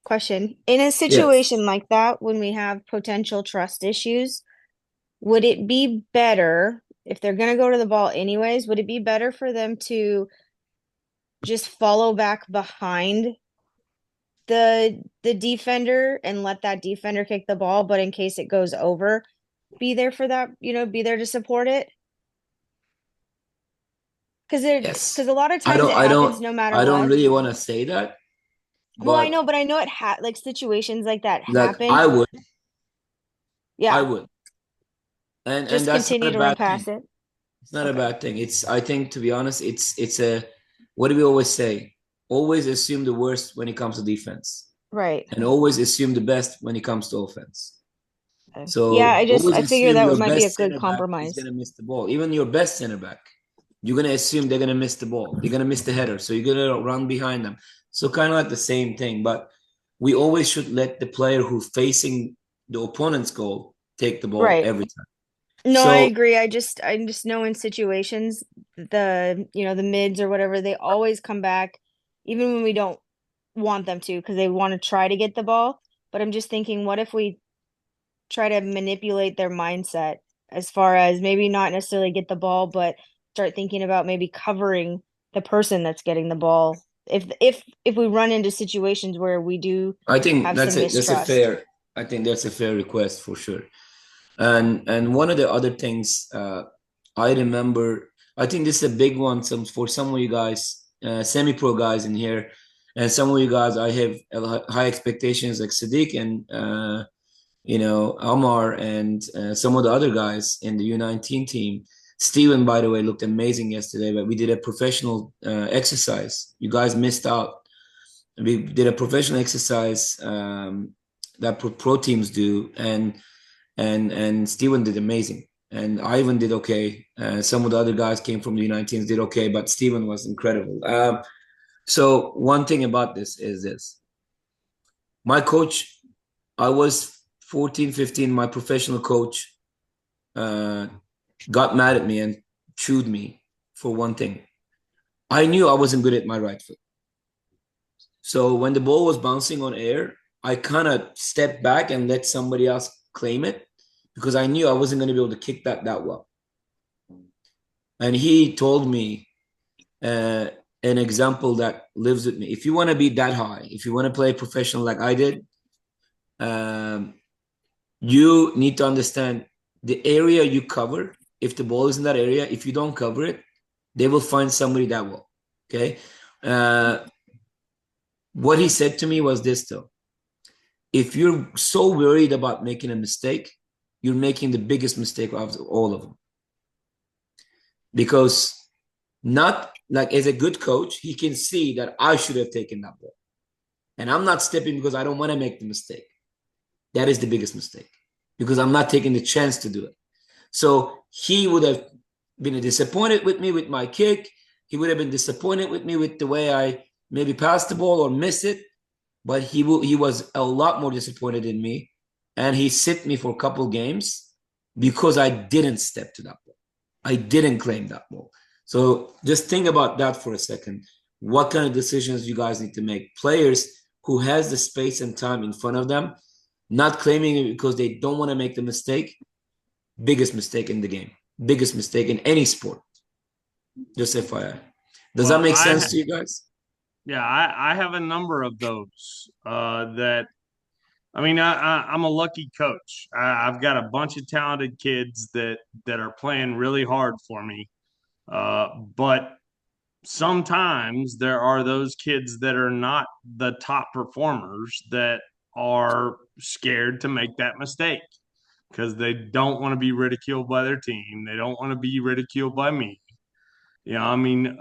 Question. In a situation like that, when we have potential trust issues, would it be better, if they're going to go to the ball anyways, would it be better for them to just follow back behind the defender and let that defender kick the ball, but in case it goes over, be there for that, be there to support it? Because a lot of times it happens no matter what. I don't really want to say that. Well, I know, but I know it like situations like that happen. I would. Yeah. I would. And just that's continue to run past it. It's not a bad thing. I think, to be honest, it's a, what do we always say? Always assume the worst when it comes to defense. Right. And always assume the best when it comes to offense. So yeah, I figure that might be a good compromise. He's gonna miss the ball. Even your best center back, you're gonna assume they're gonna miss the ball. You're gonna miss the header, so you're gonna run behind them. So kind of like the same thing, but we always should let the player who's facing the opponent's goal take the ball every time. No, I agree. I just know in situations the mids or whatever, they always come back, even when we don't want them to, because they want to try to get the ball. But I'm just thinking, what if we try to manipulate their mindset as far as maybe not necessarily get the ball, but start thinking about maybe covering the person that's getting the ball. If we run into situations where we do, I think have that's some a fair request for sure. And one of the other things I remember, I think this is a big one for some of you guys, semi-pro guys in here, and some of you guys I have high expectations like Sadiq and Amar and some of the other guys in the U19 team. Steven, by the way, looked amazing yesterday, but we did a professional exercise. You guys missed out. We did a professional exercise that pro teams do, and Steven did amazing. And Ivan did okay. Some of the other guys came from the U19s, did okay, but Steven was incredible. So one thing about this is this. My coach, I was 14, 15, my professional coach got mad at me and chewed me for one thing. I knew I wasn't good at my right foot. So when the ball was bouncing on air, I kind of stepped back and let somebody else claim it because I knew I wasn't going to be able to kick that well. and he told me an example that lives with me. If you want to be that high, if you want to play professional like I did, you need to understand the area you cover. If the ball is in that area, if you don't cover it, they will find somebody that will. Okay. What he said to me was this, though. If you're so worried about making a mistake, you're making the biggest mistake of all of them. Because not like as a good coach, he can see that I should have taken that ball. And I'm not stepping because I don't want to make the mistake. That is the biggest mistake, because I'm not taking the chance to do it. So he would have been disappointed with me with my kick. He would have been disappointed with me with the way I maybe passed the ball or missed it. But he was a lot more disappointed in me. And he sit me for a couple games because I didn't step to that ball. I didn't claim that ball. So just think about that for a second. What kind of decisions you guys need to make? Players who has the space and time in front of them, not claiming it because they don't want to make the mistake. Biggest mistake in the game. Biggest mistake in any sport. Just FYI. Does that make sense to you guys? Yeah, I have a number of those that, I mean, I'm a lucky coach. I've got a bunch of talented kids that are playing really hard for me. But sometimes there are those kids that are not the top performers that are scared to make that mistake because they don't want to be ridiculed by their team. They don't want to be ridiculed by me. You know, I mean,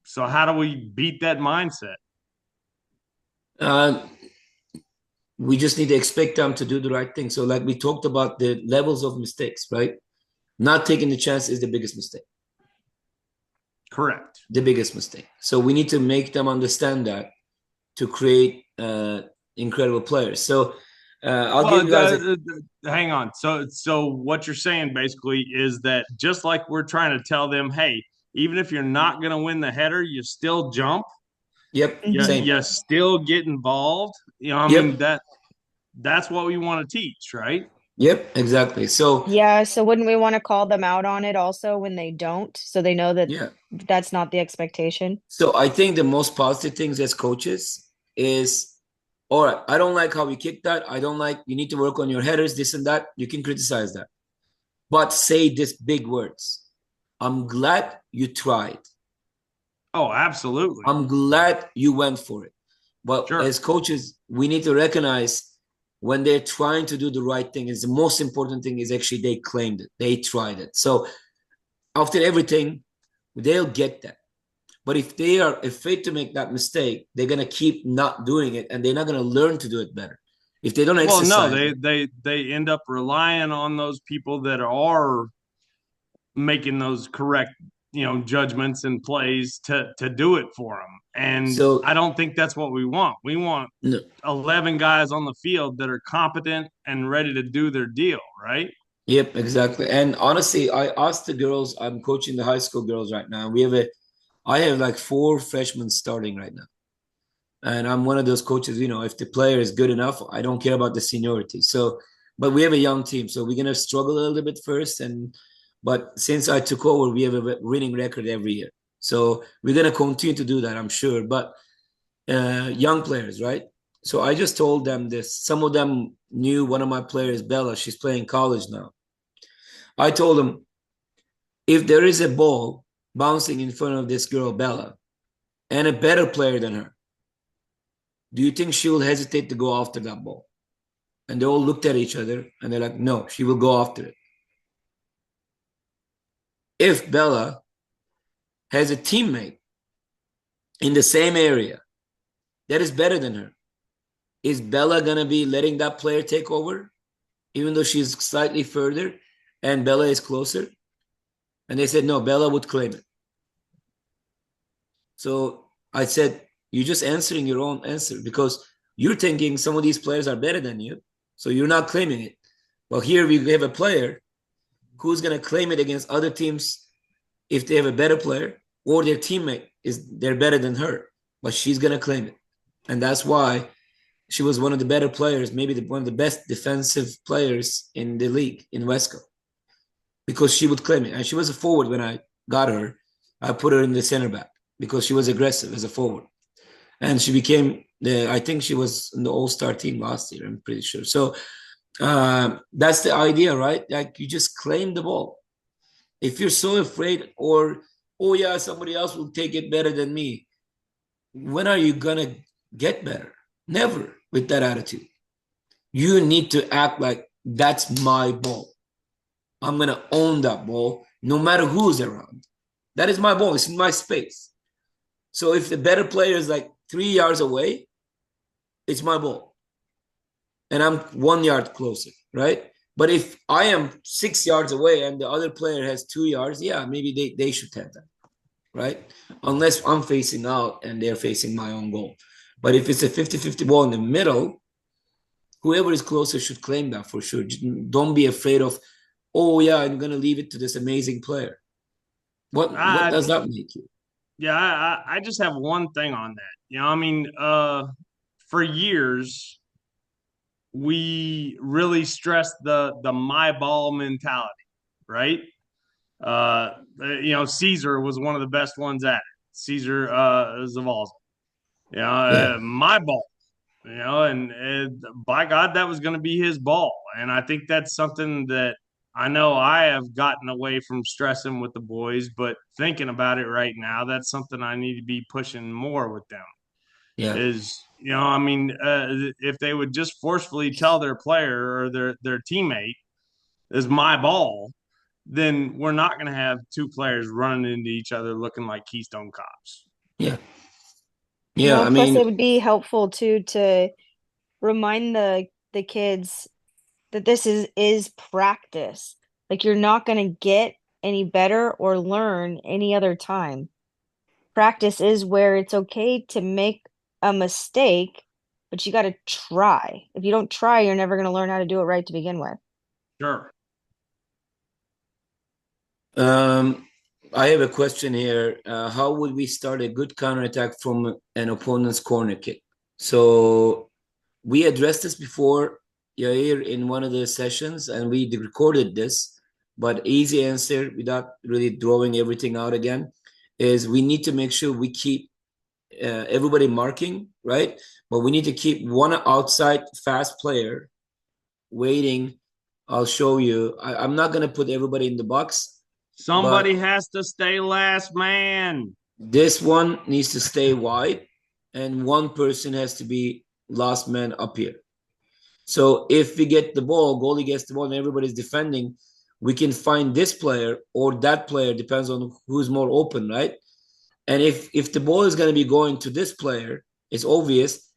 so how do we beat that mindset? We just need to expect them to do the right thing. So like we talked about the levels of mistakes, right? Not taking the chance is the biggest mistake. Correct. The biggest mistake. So we need to make them understand that to create incredible players. So I'll give you guys hang on. So what you're saying basically is that just like we're trying to tell them, hey, even if you're not going to win the header, you still jump. Yep. You still get involved. You know, I mean, that's what we want to teach, right? Yep, exactly. So yeah, so wouldn't we want to call them out on it also when they don't, so they know that that's not the expectation? So I think the most positive things as coaches is, all right, I don't like how we kicked that. I don't like, you need to work on your headers, this and that. You can criticize that. But say these big words. I'm glad you tried. Oh, absolutely. I'm glad you went for it. But as coaches, we need to recognize when they're trying to do the right thing, is the most important thing is actually they claimed it. They tried it. So after everything, they'll get that. But if they are afraid to make that mistake, they're going to keep not doing it, and they're not going to learn to do it better. If they don't exercise. Well, no, they end up relying on those people that are making those correct, judgments and plays to do it for them. And so, I don't think that's what we want. We want 11 guys on the field that are competent and ready to do their deal, right? Yep, exactly. And honestly, I asked the girls, I'm coaching the high school girls right now. I have like 4 freshmen starting right now. And I'm one of those coaches, if the player is good enough, I don't care about the seniority. So, but we have a young team, so we're going to struggle a little bit first. But since I took over, we have a winning record every year. So we're going to continue to do that, I'm sure. But young players, right? So I just told them this. Some of them knew one of my players, Bella. She's playing college now. I told them, if there is a ball bouncing in front of this girl, Bella, and a better player than her, do you think she will hesitate to go after that ball? And they all looked at each other and they're like, no, she will go after it. If Bella has a teammate in the same area that is better than her, is Bella going to be letting that player take over, even though she's slightly further and Bella is closer? And they said, no, Bella would claim it. So I said, you're just answering your own answer because you're thinking some of these players are better than you. So you're not claiming it. Well, here we have a player who's going to claim it against other teams if they have a better player or their teammate they're better than her, but she's going to claim it. And that's why she was one of the better players, maybe one of the best defensive players in the league in Wesco. because she would claim it. And she was a forward when I got her. I put her in the center back because she was aggressive as a forward. And she became I think she was in the All-Star team last year, I'm pretty sure. So that's the idea, right? Like you just claim the ball. If you're so afraid, or, oh yeah, somebody else will take it better than me, when are you gonna get better? Never with that attitude. You need to act like that's my ball. I'm gonna own that ball no matter who's around. That is my ball. It's in my space. So if the better player is like 3 yards away, it's my ball. And I'm 1 yard closer, right? But if I am 6 yards away and the other player has 2 yards, yeah, maybe they should have that, right? Unless I'm facing out and they're facing my own goal. But if it's a 50-50 ball in the middle, whoever is closer should claim that for sure. Don't be afraid of, oh yeah, I'm gonna leave it to this amazing player. What does that make you? Yeah, I just have one thing on that. You know, I mean, for years we really stressed the my ball mentality, right? You know, Caesar was one of the best ones at it. Caesar Zavalza. You know, my ball. You know, and by God, that was going to be his ball. And I think that's something that I know I have gotten away from stressing with the boys, but thinking about it right now, that's something I need to be pushing more with them. Yeah. Is, you know, I mean, if they would just forcefully tell their player or their teammate is my ball, then we're not going to have two players running into each other looking like Keystone Cops. Yeah. Yeah, Well, I plus mean, it would be helpful too to remind the kids that this is practice. Like you're not going to get any better or learn any other time. Practice is where it's okay to make a mistake, but you got to try. If you don't try, you're never going to learn how to do it right to begin with. Sure. I have a question here. How would we start a good counterattack from an opponent's corner kick? So we addressed this before, Yair, in one of the sessions, and we recorded this. But easy answer, without really throwing everything out again, is we need to make sure we keep everybody marking, right? But we need to keep one outside fast player waiting. I'll show you. I'm not going to put everybody in the box. Somebody has to stay last man. This one needs to stay wide, and one person has to be last man up here. So if we get the ball, goalie gets the ball, and everybody's defending, we can find this player or that player, depends on who's more open, right? And if the ball is going to be going to this player, it's obvious.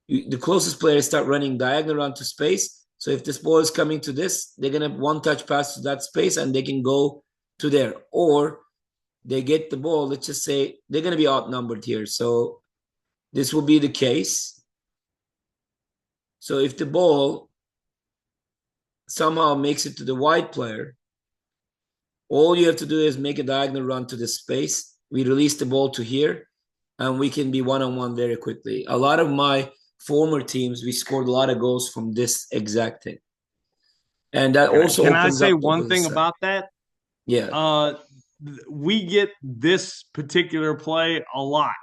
The closest players start running diagonal onto space. So if this ball is coming to this, they're going to one touch pass to that space, and they can go to there. Or they get the ball, let's just say they're going to be outnumbered here. So this will be the case. So if the ball somehow makes it to the wide player, all you have to do is make a diagonal run to the space. We release the ball to here, and we can be one-on-one very quickly. A lot of my former teams, we scored a lot of goals from this exact thing. And that also can I say one thing about that? Yeah. We get this particular play a lot.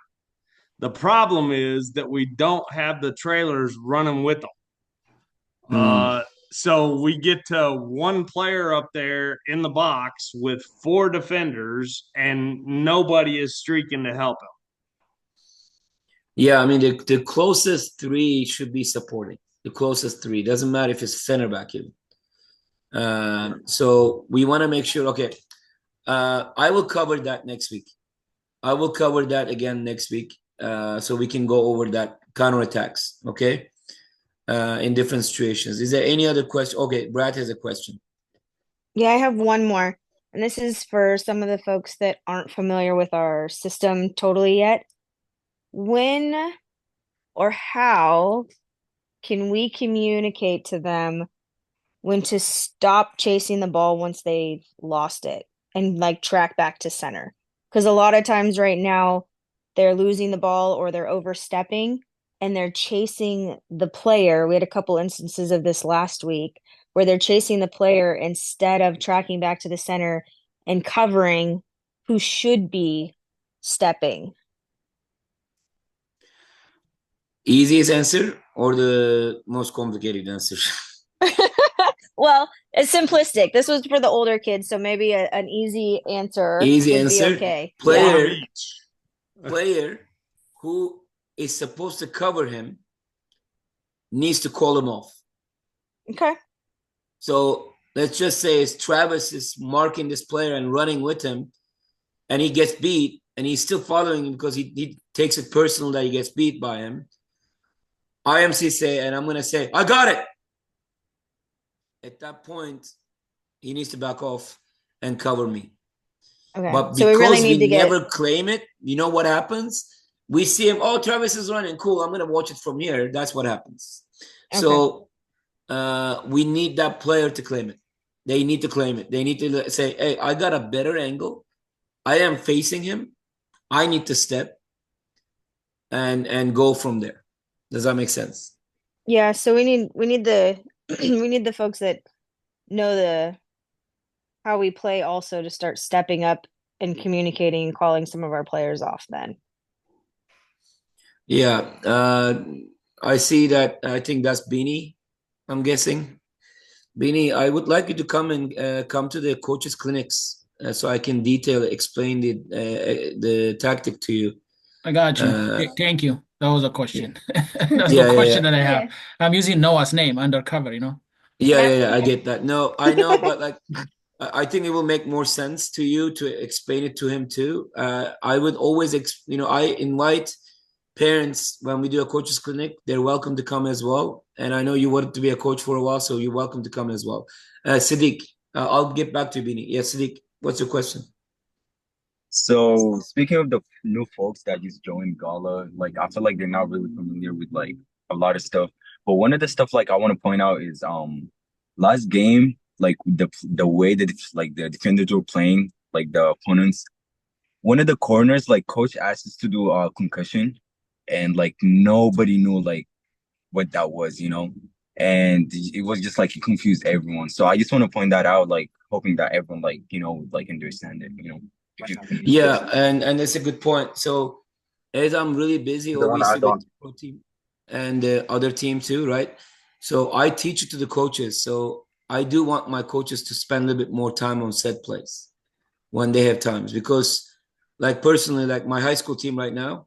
The problem is that we don't have the trailers running with them. So we get to one player up there in the box with four defenders, and nobody is streaking to help him. Yeah, I mean, the closest three should be supporting. The closest three. Doesn't matter if it's center back even. So we want to make sure, okay, I will cover that next week. I will cover that again next week, so we can go over that counterattacks, okay? In different situations. Is there any other question? Okay, Brad has a question. Yeah, I have one more. And this is for some of the folks that aren't familiar with our system totally yet. When or how can we communicate to them when to stop chasing the ball once they've lost it and like track back to center? Because a lot of times right now they're losing the ball or they're overstepping and they're chasing the player. We had a couple instances of this last week where they're chasing the player instead of tracking back to the center and covering who should be stepping? Easiest answer or the most complicated answer? Well, it's simplistic. This was for the older kids, so maybe an easy answer Easy would answer. be okay. Player, One of each. player who is supposed to cover him needs to call him off. Okay. So let's just say Travis is marking this player and running with him, and he gets beat, and he's still following him because he takes it personal that he gets beat by him. IMC say, and I'm going to say, I got it. At that point, he needs to back off and cover me. Okay. But because so we really need to never claim it, you know what happens? We see him, oh, Travis is running. Cool. I'm going to watch it from here. That's what happens. Okay. So we need that player to claim it. They need to claim it. They need to say, hey, I got a better angle. I am facing him. I need to step and go from there. Does that make sense? Yeah, so we need the we need the folks that know how we play also to start stepping up and communicating and calling some of our players off then. Yeah. I see that. I think that's Beanie, I'm guessing. Beanie, I would like you to come to the coaches clinics so I can explain the tactic to you. I got you. Thank you. That was a question. That's the question that I have. Yeah. I'm using Noah's name undercover, Yeah, I get that. No, I know, but like, I think it will make more sense to you to explain it to him too. I would always, I invite parents when we do a coaches clinic. They're welcome to come as well. And I know you wanted to be a coach for a while, so you're welcome to come as well. Sadiq, I'll get back to you, Bini. Yeah, Sadiq, what's your question? So speaking of the new folks that just joined Gala, like I feel like they're not really familiar with like a lot of stuff. But one of the stuff like I want to point out is last game, like the way that like the defenders were playing, like the opponents, one of the corners, like coach asked us to do a concussion, and like nobody knew like what that was, and it was just like it confused everyone. So I just want to point that out, like hoping that Yeah, everyone understand it, and that's a good point. So as I'm really busy, obviously with the pro team and the other team too, right? So I teach it to the coaches. So I do want my coaches to spend a little bit more time on set plays when they have times, because like personally, like my high school team right now,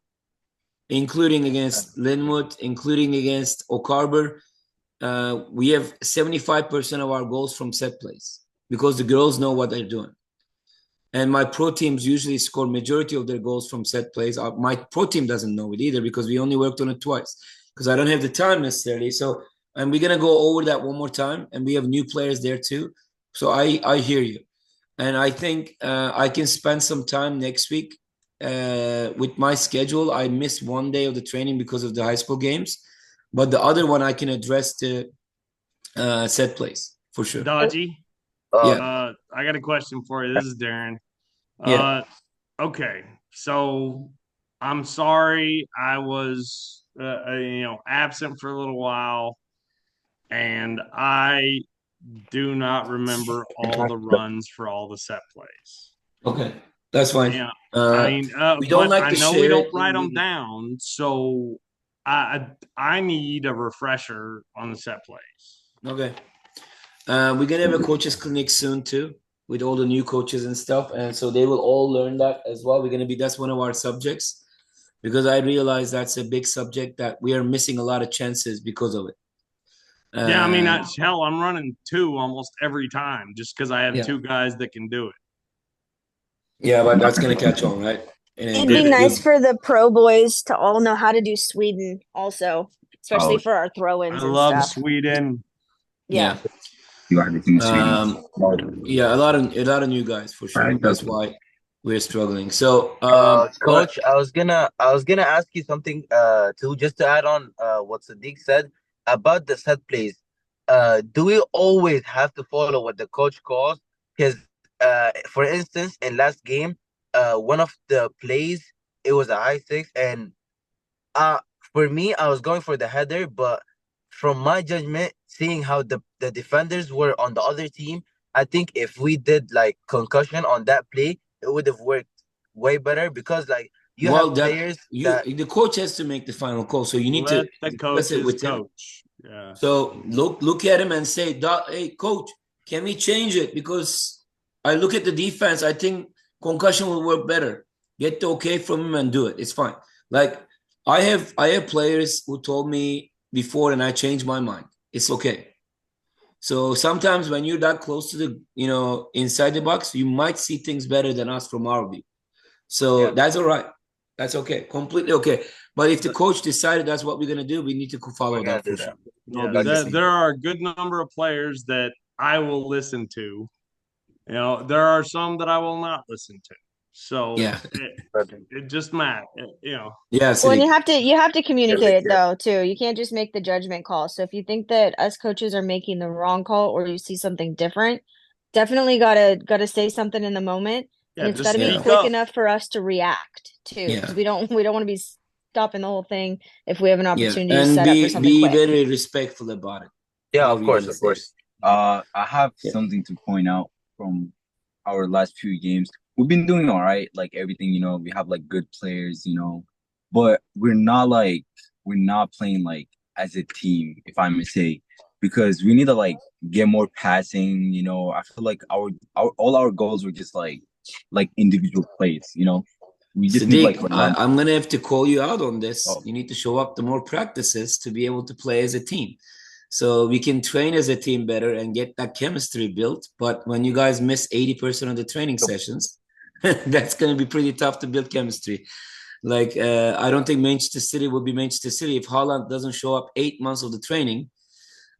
including against Linwood, including against Oak Harbor, we have 75% of our goals from set plays because the girls know what they're doing. And my pro teams usually score majority of their goals from set plays. My pro team doesn't know it either because we only worked on it twice because I don't have the time necessarily. So, and we're going to go over that one more time, and we have new players there too. So I hear you. And I think I can spend some time next week with my schedule. I missed one day of the training because of the high school games, but the other one I can address the set plays for sure. Dodgy. Yeah. I got a question for you. This is Darren. Yeah. Okay. So I'm sorry I was, absent for a little while, and I do not remember all the runs for all the set plays. Okay, that's fine. Yeah. We don't like I to know share we it don't when write them we- down, so I need a refresher on the set plays. Okay. We're gonna have a coaches clinic soon too, with all the new coaches and stuff, and so they will all learn that as well. That's one of our subjects, because I realize that's a big subject that we are missing a lot of chances because of it. Yeah, I mean, I'm running two almost every time just because I have Yeah. two guys that can do it. Yeah, but that's gonna catch on, right? It'd be nice for the pro boys to all know how to do Sweden also, especially Oh. for our throw-ins I and love stuff. Sweden. Yeah. You are the Yeah, a lot of new guys for sure. Right, That's okay. why we're struggling. So, Coach, I was gonna ask you something just to add on what Sadiq said about the set plays. Do we always have to follow what the coach calls? Because for instance, in last game, one of the plays, it was a high six, and for me, I was going for the header, but from my judgment, seeing how the the defenders were on the other team, I think if we did like concussion on that play, it would have worked way better because like you have players that the coach has to make the final call, so you need Let to the discuss it with him. coach. Yeah. So look at him and say, "Hey, coach, can we change it? Because I look at the defense. I think concussion will work better. Get the okay from him and do it. It's fine." Like I have players who told me before, and I changed my mind. It's okay. So sometimes when you're that close to the inside the box, you might see things better than us from our view. So that's all right. That's okay. Completely okay. But if the coach decided that's what we're going to do, we need to follow that for sure. Yeah, there are a good number of players that I will listen to. There are some that I will not listen to. So it just matters, Yeah. Well, and you have to communicate it though too. You can't just make the judgment call. So if you think that us coaches are making the wrong call or you see something different, definitely gotta say something in the moment. Yeah, and it's got to be quick enough for us to react too. Yeah. We don't want to be stopping the whole thing if we have an opportunity and to set up for something be quick. very respectful about it. Yeah, of course. I have something to point out from our last few games. We've been doing all right, like everything, we have like good players, but we're not playing like as a team, if I may say, because we need to like get more passing, I feel like all our goals were just like individual plays, we just need like I'm gonna have to call you out on this. You need to show up to more practices to be able to play as a team. So we can train as a team better and get that chemistry built. But when you guys miss 80% of the training sessions, that's going to be pretty tough to build chemistry. Like, I don't think Manchester City will be Manchester City if Haaland doesn't show up 8 months of the training,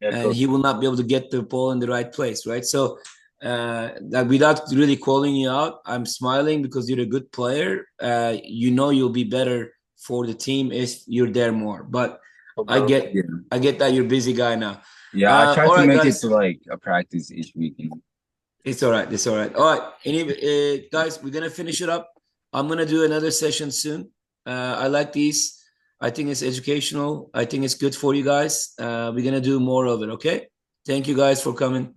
and he will not be able to get the ball in the right place, right? So that without really calling you out, I'm smiling because you're a good player. You'll be better for the team if you're there more. But I get that you're a busy guy now. Yeah, I try to make it to like a practice each weekend. It's all right. All right. Anyway, guys, we're gonna finish it up. I'm gonna do another session soon. I like these. I think it's educational. I think it's good for you guys. We're gonna do more of it. Okay. Thank you guys for coming.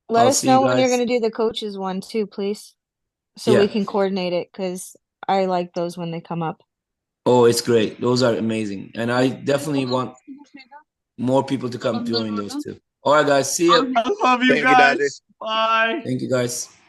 Let us know when you're gonna do the coaches one too, please, so we can coordinate it because I like those when they come up. Oh, it's great. Those are amazing. And I definitely want more people to come join those too. All right, guys. See you. I love you guys. Bye. Thank you, guys.